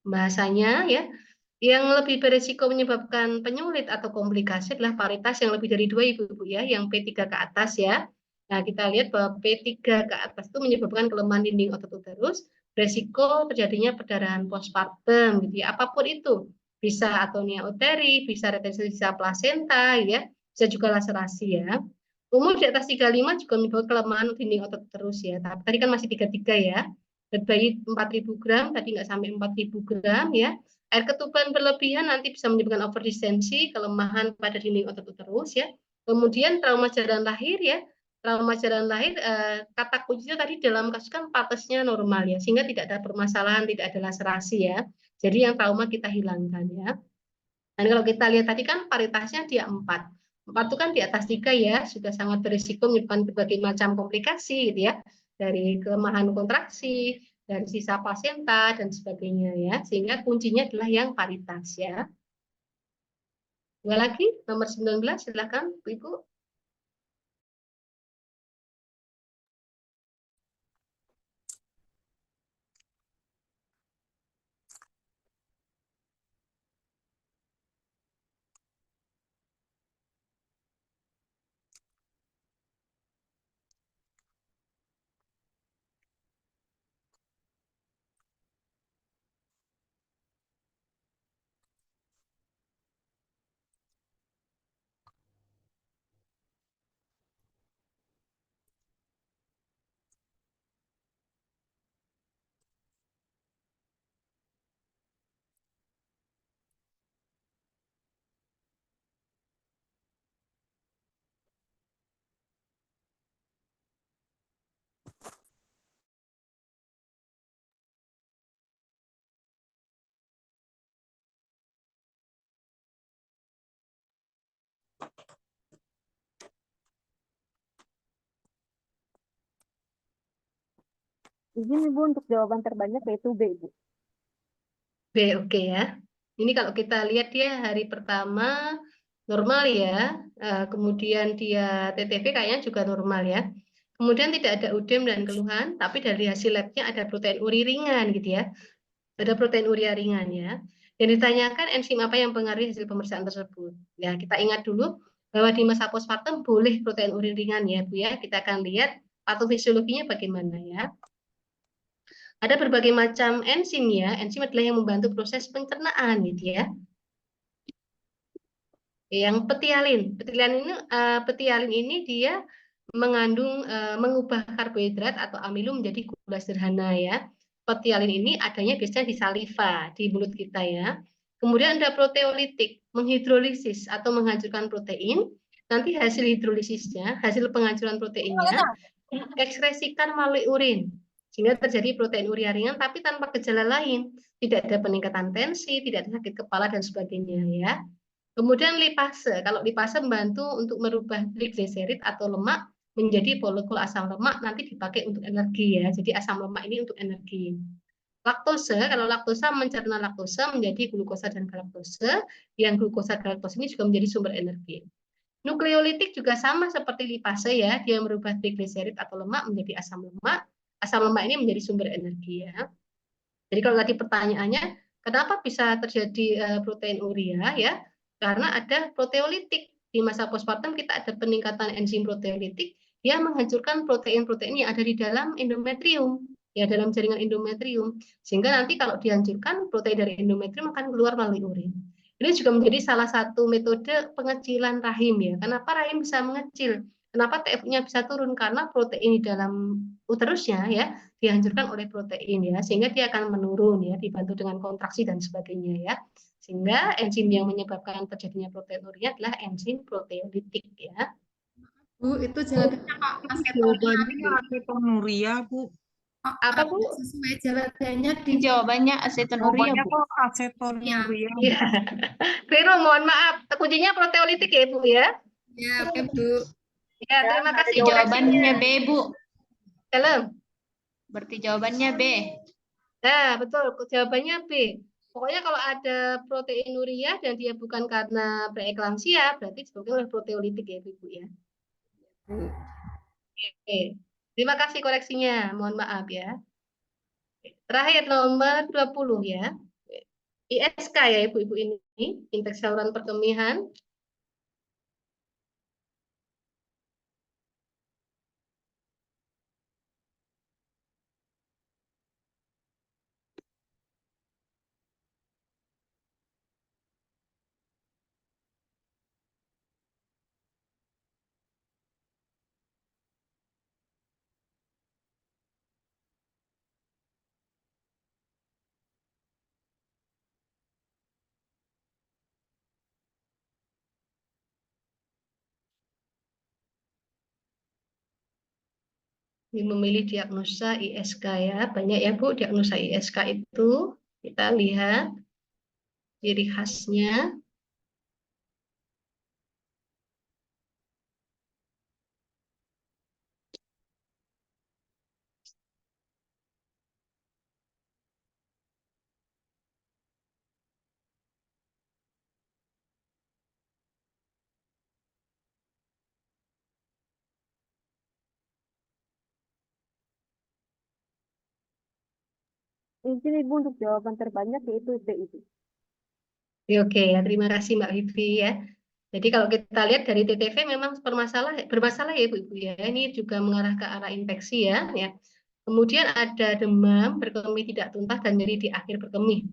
S5: Bahasanya ya, yang lebih berisiko menyebabkan penyulit atau komplikasi adalah paritas yang lebih dari 2 Ibu-Ibu ya, yang P3 ke atas ya. Nah, kita lihat bahwa P3 ke atas itu menyebabkan kelemahan dinding otot uterus, berisiko terjadinya perdarahan postpartum gitu ya. Apapun itu, bisa atonia uteri, bisa retensi sisa plasenta ya, bisa juga laserasi ya. Umur di atas 35 juga menyebabkan kelemahan dinding otot uterus ya. Tapi tadi kan masih 33 ya. Berat bayi 4.000 gram, tadi nggak sampai 4.000 gram ya. Air ketuban berlebihan nanti bisa menyebabkan overdistensi, kelemahan pada dinding otot uterus ya. Kemudian trauma jalan lahir ya. Trauma jalan lahir kata kuncinya tadi dalam kasus kan patesnya normal ya, sehingga tidak ada permasalahan, tidak ada laserasi ya. Jadi yang trauma kita hilangkan ya. Dan kalau kita lihat tadi kan paritasnya dia 4. 4 itu kan di atas 3 ya, sudah sangat berisiko menyebabkan berbagai macam komplikasi gitu ya. Dari kelemahan kontraksi, dari sisa plasenta dan sebagainya ya. Sehingga kuncinya adalah yang paritas ya. Dua lagi, nomor 19 silakan Bu Ibu.
S2: Izin Ibu untuk jawaban terbanyak yaitu B, Ibu.
S5: B, oke ya. Ini kalau kita lihat dia hari pertama normal ya, kemudian dia TTP kayaknya juga normal ya. Kemudian tidak ada udem dan keluhan, tapi dari hasil labnya ada protein uri ringan gitu ya. Ada protein urea ringan ya. Yang ditanyakan enzim apa yang mempengaruhi hasil pemeriksaan tersebut. Ya, kita ingat dulu bahwa di masa postpartum boleh protein urea ringan ya, Bu ya. Kita akan lihat patofisiologinya bagaimana ya. Ada berbagai macam enzim ya. Enzim adalah yang membantu proses pencernaan gitu ya. Yang petialin ini dia mengandung mengubah karbohidrat atau amilum menjadi gula sederhana ya. Petialin ini adanya biasanya di saliva, di mulut kita ya. Kemudian ada proteolitik, menghidrolisis atau menghancurkan protein. Nanti hasil hidrolisisnya, hasil penghancuran proteinnya ekskresikan melalui urin. Sehingga terjadi protein urea ringan tapi tanpa gejala lain. Tidak ada peningkatan tensi, tidak ada sakit kepala dan sebagainya ya. Kemudian lipase. Kalau lipase membantu untuk merubah trigliserid atau lemak menjadi molekul asam lemak, nanti dipakai untuk energi ya. Jadi asam lemak ini untuk energi. Laktose, kalau laktosa mencerna laktosa menjadi glukosa dan galaktose, yang glukosa galaktose ini juga menjadi sumber energi. Nukleolitik juga sama seperti lipase ya, dia merubah trigliserid atau lemak menjadi asam lemak. Asam lemak ini menjadi sumber energi ya. Jadi kalau tadi pertanyaannya, kenapa bisa terjadi protein urea ya? Karena ada proteolitik. Di masa postpartum kita ada peningkatan enzim proteolitik yang menghancurkan protein-protein yang ada di dalam endometrium, ya dalam jaringan endometrium. Sehingga nanti kalau dihancurkan protein dari endometrium akan keluar melalui urin. Ini juga menjadi salah satu metode pengecilan rahim ya. Kenapa rahim bisa mengecil? Kenapa TF-nya bisa turun? Karena protein di dalam uterusnya ya dihancurkan oleh protein ya, sehingga dia akan menurun ya, dibantu dengan kontraksi dan sebagainya ya. Sehingga enzim yang menyebabkan terjadinya proteinuria adalah enzim proteolitik ya.
S7: Bu, itu jawabannya kok
S8: Jawabannya
S7: asetonuria.
S8: asetonuria, Bu.
S5: Apa Bu?
S7: Sesuai jawabannya di
S6: Jawabannya asetonuria,
S8: Jawabannya
S6: Bu.
S8: kok asetonuria.
S5: Iya. Keliru, mohon maaf. Kuncinya proteolitik ya Bu ya.
S7: ya, oke Bu.
S5: Ya, terima kasih
S6: Jawabannya
S5: koreksinya.
S6: B, Bu.
S5: Dalam.
S6: Berarti jawabannya B.
S5: Nah, betul. Jawabannya B. Pokoknya kalau ada proteinuria dan dia bukan karena preeklamsia, berarti disebabkan oleh proteolitik ya Ibu ya. Oke. Terima kasih koreksinya. Mohon maaf ya. Terakhir nomor 20 ya. ISK ya Ibu-ibu ini, indeks saluran perkemihan. Ini memilih diagnosa ISK ya. Banyak ya Bu, diagnosa ISK itu. Kita lihat ciri khasnya.
S2: Izin Ibu untuk jawaban terbanyak yaitu D, Ibu.
S5: Oke ya, terima kasih Mbak Vivi ya. Jadi kalau kita lihat dari TTV memang bermasalah ya Ibu ya. Ini juga mengarah ke arah infeksi ya. Kemudian ada demam, berkemih tidak tuntas dan nyeri di akhir berkemih.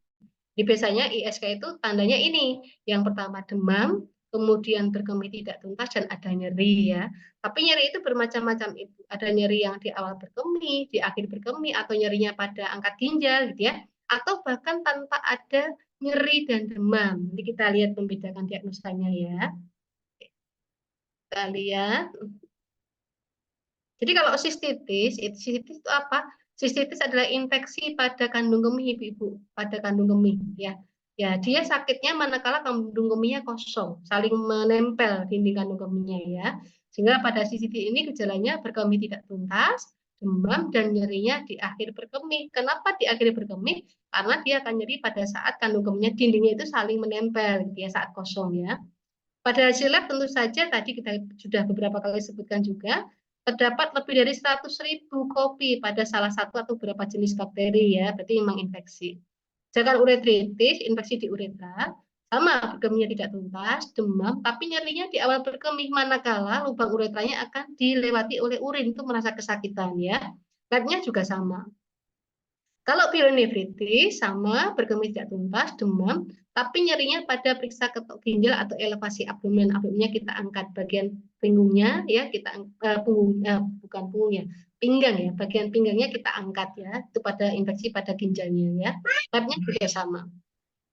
S5: Jadi biasanya ISK itu tandanya ini. Yang pertama demam, kemudian berkemih tidak tuntas dan ada nyeri ya. Tapi nyeri itu bermacam-macam Ibu. Ada nyeri yang di awal berkemih, di akhir berkemih, atau nyerinya pada angkat ginjal gitu ya. Atau bahkan tanpa ada nyeri dan demam. Nanti kita lihat membedakan diagnosanya ya. Kita lihat. Jadi kalau sistitis itu apa? Sistitis adalah infeksi pada kandung kemih Ibu, pada kandung kemih ya. Ya, dia sakitnya manakala kandung kemihnya kosong, saling menempel dinding kandung kemihnya ya. Sehingga pada sistitis ini gejalanya berkemih tidak tuntas, demam dan nyerinya di akhir berkemih. Kenapa di akhir berkemih? Karena dia akan nyeri pada saat kandung kemihnya dindingnya itu saling menempel gitu ya, saat kosong ya. Pada hasil lab tentu saja tadi kita sudah beberapa kali sebutkan juga, terdapat lebih dari 100.000 kopi pada salah satu atau beberapa jenis bakteri ya, berarti memang infeksi. Sedangkan uretritis, infeksi di uretra, sama berkemihnya tidak tuntas, demam, tapi nyerinya di awal berkemih, manakala lubang uretranya akan dilewati oleh urin, itu merasa kesakitan ya. Labnya juga sama. Kalau pielonefritis sama berkemih tidak tuntas, demam, tapi nyerinya pada periksa ketok ginjal atau elevasi abdomen. Abdomennya kita angkat bagian pinggungnya ya, kita bukan punggungnya, pinggang ya, bagian pinggangnya kita angkat ya, itu pada infeksi pada ginjalnya ya. Labnya juga sama.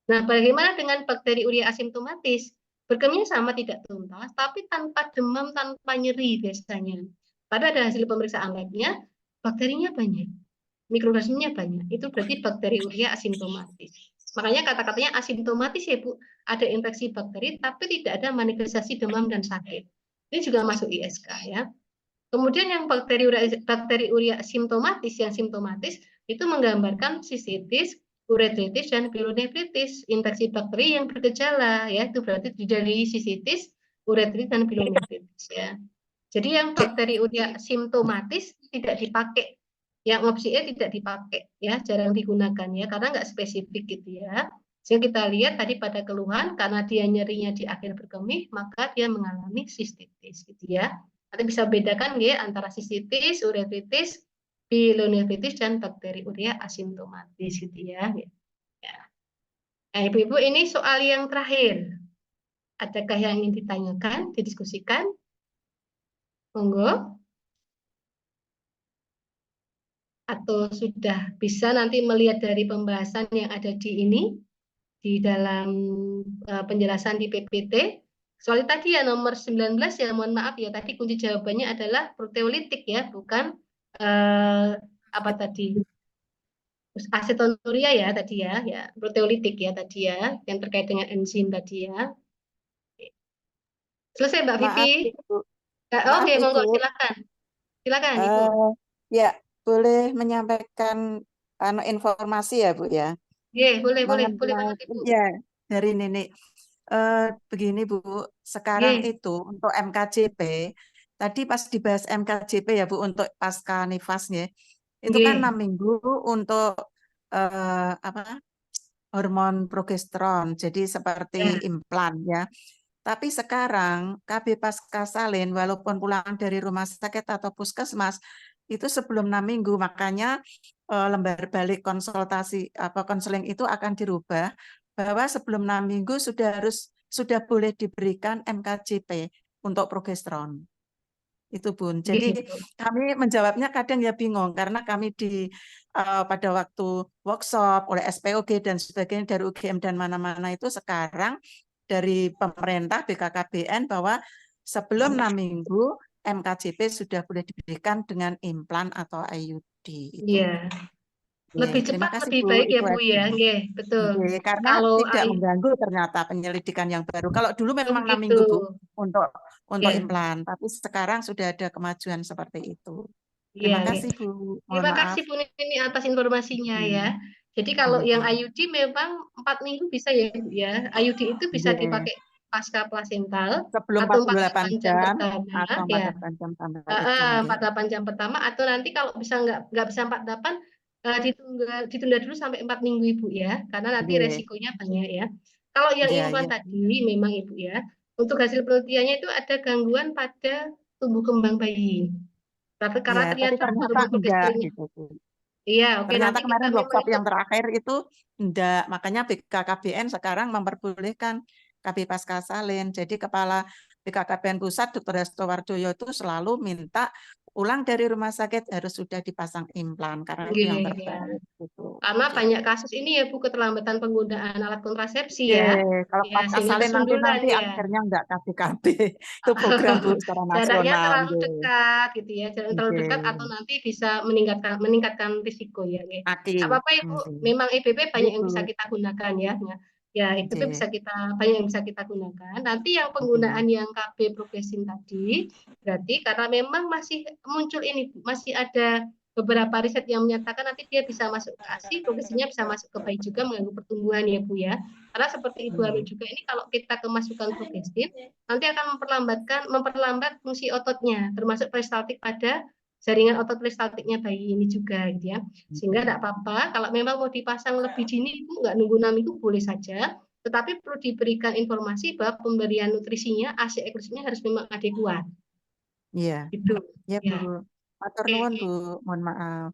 S5: Nah, bagaimana dengan bakteri urea asimptomatis? Berkemihnya sama tidak tuntas, tapi tanpa demam, tanpa nyeri biasanya. Pada hasil pemeriksaan labnya, bakterinya banyak, mikroorganismenya banyak. Itu berarti bakteri urea asimptomatis. Makanya kata-katanya asimptomatis ya Bu, ada infeksi bakteri, tapi tidak ada manifestasi demam dan sakit. Ini juga masuk ISK ya. Kemudian yang bakteri urea simptomatis, yang simptomatis itu menggambarkan sistitis, uretritis, dan pielonefritis, infeksi bakteri yang bergejala ya, itu berarti dari sistitis, uretritis, dan pielonefritis ya. Jadi yang bakteri urea simptomatis tidak dipakai, yang opsi E tidak dipakai ya, jarang digunakan ya, karena nggak spesifik gitu ya. Sehingga kita lihat tadi pada keluhan, karena dia nyerinya di akhir berkemih, maka dia mengalami sistitis gitu ya. Nanti bisa bedakan ya antara sistitis, uretritis, pielonefritis, dan bakteri urea asimptomatis gitu ya. Nah, Ibu-ibu, ini soal yang terakhir. Adakah yang ingin ditanyakan, didiskusikan? Monggo. Atau sudah bisa nanti melihat dari pembahasan yang ada di ini, di dalam penjelasan di PPT. Soal tadi ya nomor 19 ya, mohon maaf ya, tadi kunci jawabannya adalah proteolitik ya, bukan apa tadi? Asetonuria ya tadi ya, proteolitik ya tadi ya, yang terkait dengan enzim tadi ya. Selesai Mbak
S9: Maaf,
S5: Vivi?
S9: Ibu.
S5: Oke,
S9: Maaf,
S5: monggo
S9: Ibu.
S5: silakan. Silakan Ibu.
S9: Ya, boleh menyampaikan informasi ya, Bu ya.
S5: Boleh
S9: Mengenai,
S5: banget Ibu.
S9: ya, dari Nenek. Begini Bu, sekarang itu untuk MKJP, tadi pas dibahas MKJP ya Bu, untuk pasca nifasnya, itu kan 6 minggu untuk hormon progesteron, jadi seperti implan ya. Tapi sekarang KB pasca salin, walaupun pulang dari rumah sakit atau puskesmas, itu sebelum 6 minggu, makanya lembar balik konsultasi konseling itu akan dirubah, bahwa sebelum 6 minggu sudah boleh diberikan MKJP untuk progesteron. Itu Bun. Jadi kami menjawabnya kadang ya bingung, karena kami pada waktu workshop oleh SPOG dan sebagainya dari UGM dan mana-mana itu sekarang dari pemerintah BKKBN bahwa sebelum 6 minggu MKJP sudah boleh diberikan dengan implan atau IUD.
S5: Iya. Lebih cepat lebih baik ya Bu ya, betul.
S9: Karena
S5: Kalau
S9: tidak mengganggu ternyata penyelidikan yang baru. Kalau dulu memang 6 minggu Bu untuk implan, tapi sekarang sudah ada kemajuan seperti itu. Terima kasih Bu.
S5: Terima kasih Bu Nini atas informasinya ya. Jadi kalau yang IUD memang 4 minggu bisa ya Bu ya. IUD itu bisa dipakai pasca plasental
S9: sebelum
S5: atau
S9: 48 jam
S5: pertama
S9: atau 48
S5: ya.
S9: jam tambah
S5: 48 jam pertama, atau nanti kalau bisa nggak bisa 48 ditunda dulu sampai 4 minggu Ibu ya, karena nanti resikonya banyak ya. Kalau yang implan tadi memang Ibu ya, untuk hasil penelitiannya itu ada gangguan pada tumbuh kembang bayi. Karena ternyata hormon progesteronnya.
S9: Gitu.
S5: Iya, oke.
S9: Ternyata
S5: Nanti
S9: kemarin
S5: kita
S9: workshop yang terakhir itu enggak, makanya BKKBN sekarang memperbolehkan KB pasca salin. Jadi Kepala BKKBN Pusat Dr. Hasto Wardoyo itu selalu minta pulang dari rumah sakit harus sudah dipasang implan karena itu yang terbaik. Gitu.
S5: Karena banyak kasus ini ya Bu, keterlambatan penggunaan alat kontrasepsi ya.
S9: Kalau pasca salin nanti akhirnya enggak KB. Itu program Bu secara nasional.
S5: Jaraknya terlalu dekat gitu ya, terlalu dekat atau nanti bisa meningkatkan risiko ya. Apa-apa Ibu, memang EBP banyak yang bisa kita gunakan ya. Ya, itu bisa banyak yang bisa kita gunakan. Nanti yang penggunaan yang KB Progressin tadi, berarti karena memang masih muncul ini, masih ada beberapa riset yang menyatakan nanti dia bisa masuk ke ASI, progresinya bisa masuk ke bayi juga mengganggu pertumbuhan ya Bu ya. Karena seperti Ibu Hamil juga ini kalau kita kemasukan progestin nanti akan memperlambat fungsi ototnya termasuk peristaltik pada jaringan otot peristaltiknya bayi ini juga gitu ya. Sehingga tidak apa-apa kalau memang mau dipasang lebih dini Ibu nggak nunggu 6 minggu boleh saja. Tetapi perlu diberikan informasi bahwa pemberian nutrisinya ASI eksklusifnya harus memang adekuat.
S9: Iya,
S5: Gitu.
S9: ya
S5: Ya.
S9: Bu. Matur
S5: Oke.
S9: nuwun Bu, mohon maaf.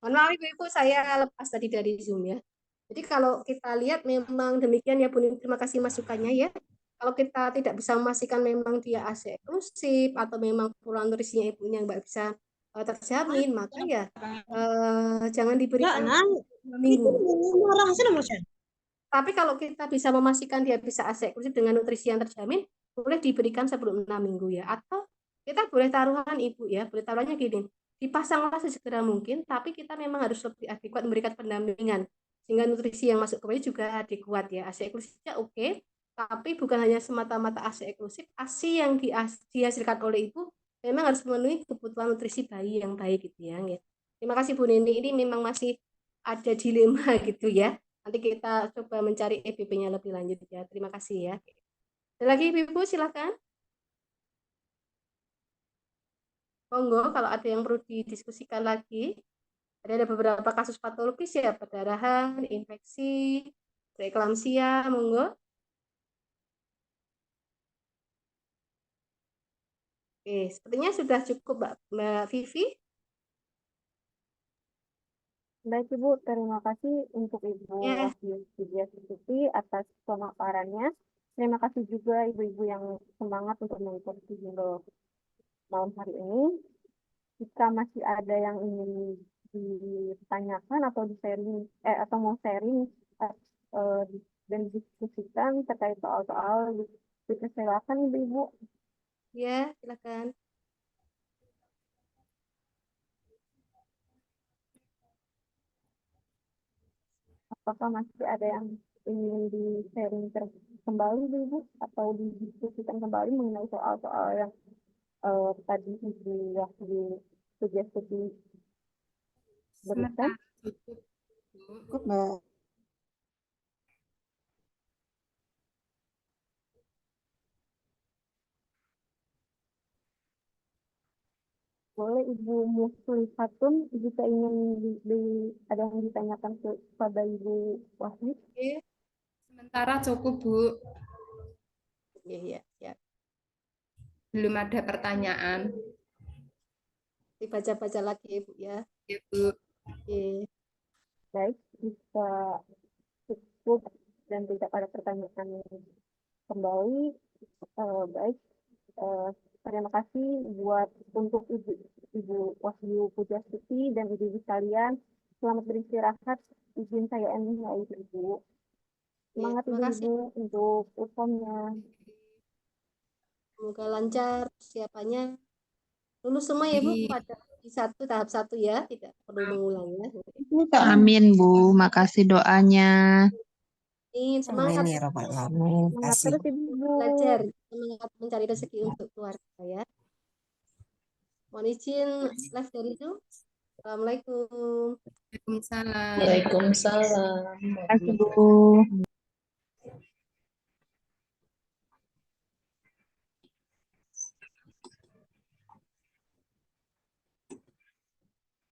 S5: Mohon maaf Ibu, saya lepas tadi dari Zoom ya. Jadi kalau kita lihat memang demikian ya Bu Nini, terima kasih masukannya ya. Kalau kita tidak bisa memastikan memang dia ASI eksklusif atau memang kurang nutrisinya ibunya nggak bisa terjamin, maka ya jangan diberikan 2 minggu. Tapi kalau kita bisa memastikan dia bisa ASI eksklusif dengan nutrisi yang terjamin, boleh diberikan sebelum 6 minggu ya. Atau kita boleh taruhan Ibu ya, boleh taruhannya gini, dipasanglah sesegera mungkin, tapi kita memang harus lebih adekuat memberikan pendampingan. Sehingga nutrisi yang masuk ke bayi juga adekuat ya. ASI eksklusifnya oke, tapi bukan hanya semata-mata ASI eksklusif, ASI yang dihasilkan oleh ibu memang harus memenuhi kebutuhan nutrisi bayi yang baik gitu ya. Terima kasih Bu Nini, ini memang masih ada dilema gitu ya. Nanti kita coba mencari EBP-nya lebih lanjut ya. Terima kasih ya. Ada lagi Ibu, silakan. Monggo kalau ada yang perlu didiskusikan lagi. Ada beberapa kasus patologis ya, perdarahan, infeksi, preeklamsia, monggo. Oke, sepertinya sudah cukup Mbak Vivi.
S2: Baik Ibu, terima kasih untuk Ibu
S5: Ya.
S2: Wahyu Suti atas pemaparannya. Terima kasih juga ibu-ibu yang semangat untuk mengikuti bimbel malam hari ini. Jika masih ada yang ingin ditanyakan atau atau mau sharing dan didiskusikan terkait soal-soal, silakan Ibu-ibu.
S5: Ya, silakan.
S2: Apakah masih ada yang ingin di-sharing kembali, Ibu, atau didiskusikan kembali mengenai soal-soal yang tadi Ibu Wahyu sugesti berikan?
S9: Cukup Mbak.
S2: Boleh Ibu Muslihatun jika ingin ada yang ditanyakan kepada Ibu Wahyu?
S7: Oke. Sementara cukup, Bu.
S5: Iya, ya.
S7: Belum ada pertanyaan.
S5: Dibaca-baca lagi Ibu ya.
S7: Ya, Bu.
S5: Oke.
S2: Baik, jika cukup dan tidak ada pertanyaan kembali, baik. Terima kasih untuk Ibu Wahyu Pujastuti dan Ibu sekalian. Selamat beristirahat. Izin saya ending ya Ibu. Semangat Ibu untuk UTM-nya.
S5: Semoga lancar persiapannya. Lulus semua ya Bu pada tahap 1 ya, tidak perlu mengulangnya.
S10: Amin Bu, makasih doanya.
S5: Semangat.
S10: Amin ya Rabbal Alamin.
S2: Semangat terus Ibu.
S5: Belajar, semangat mencari rezeki untuk keluarga ya. Mohon izin live dari Zoom. Assalamualaikum.
S7: Waalaikumsalam.
S10: Waalaikumsalam. Terima kasih Bu.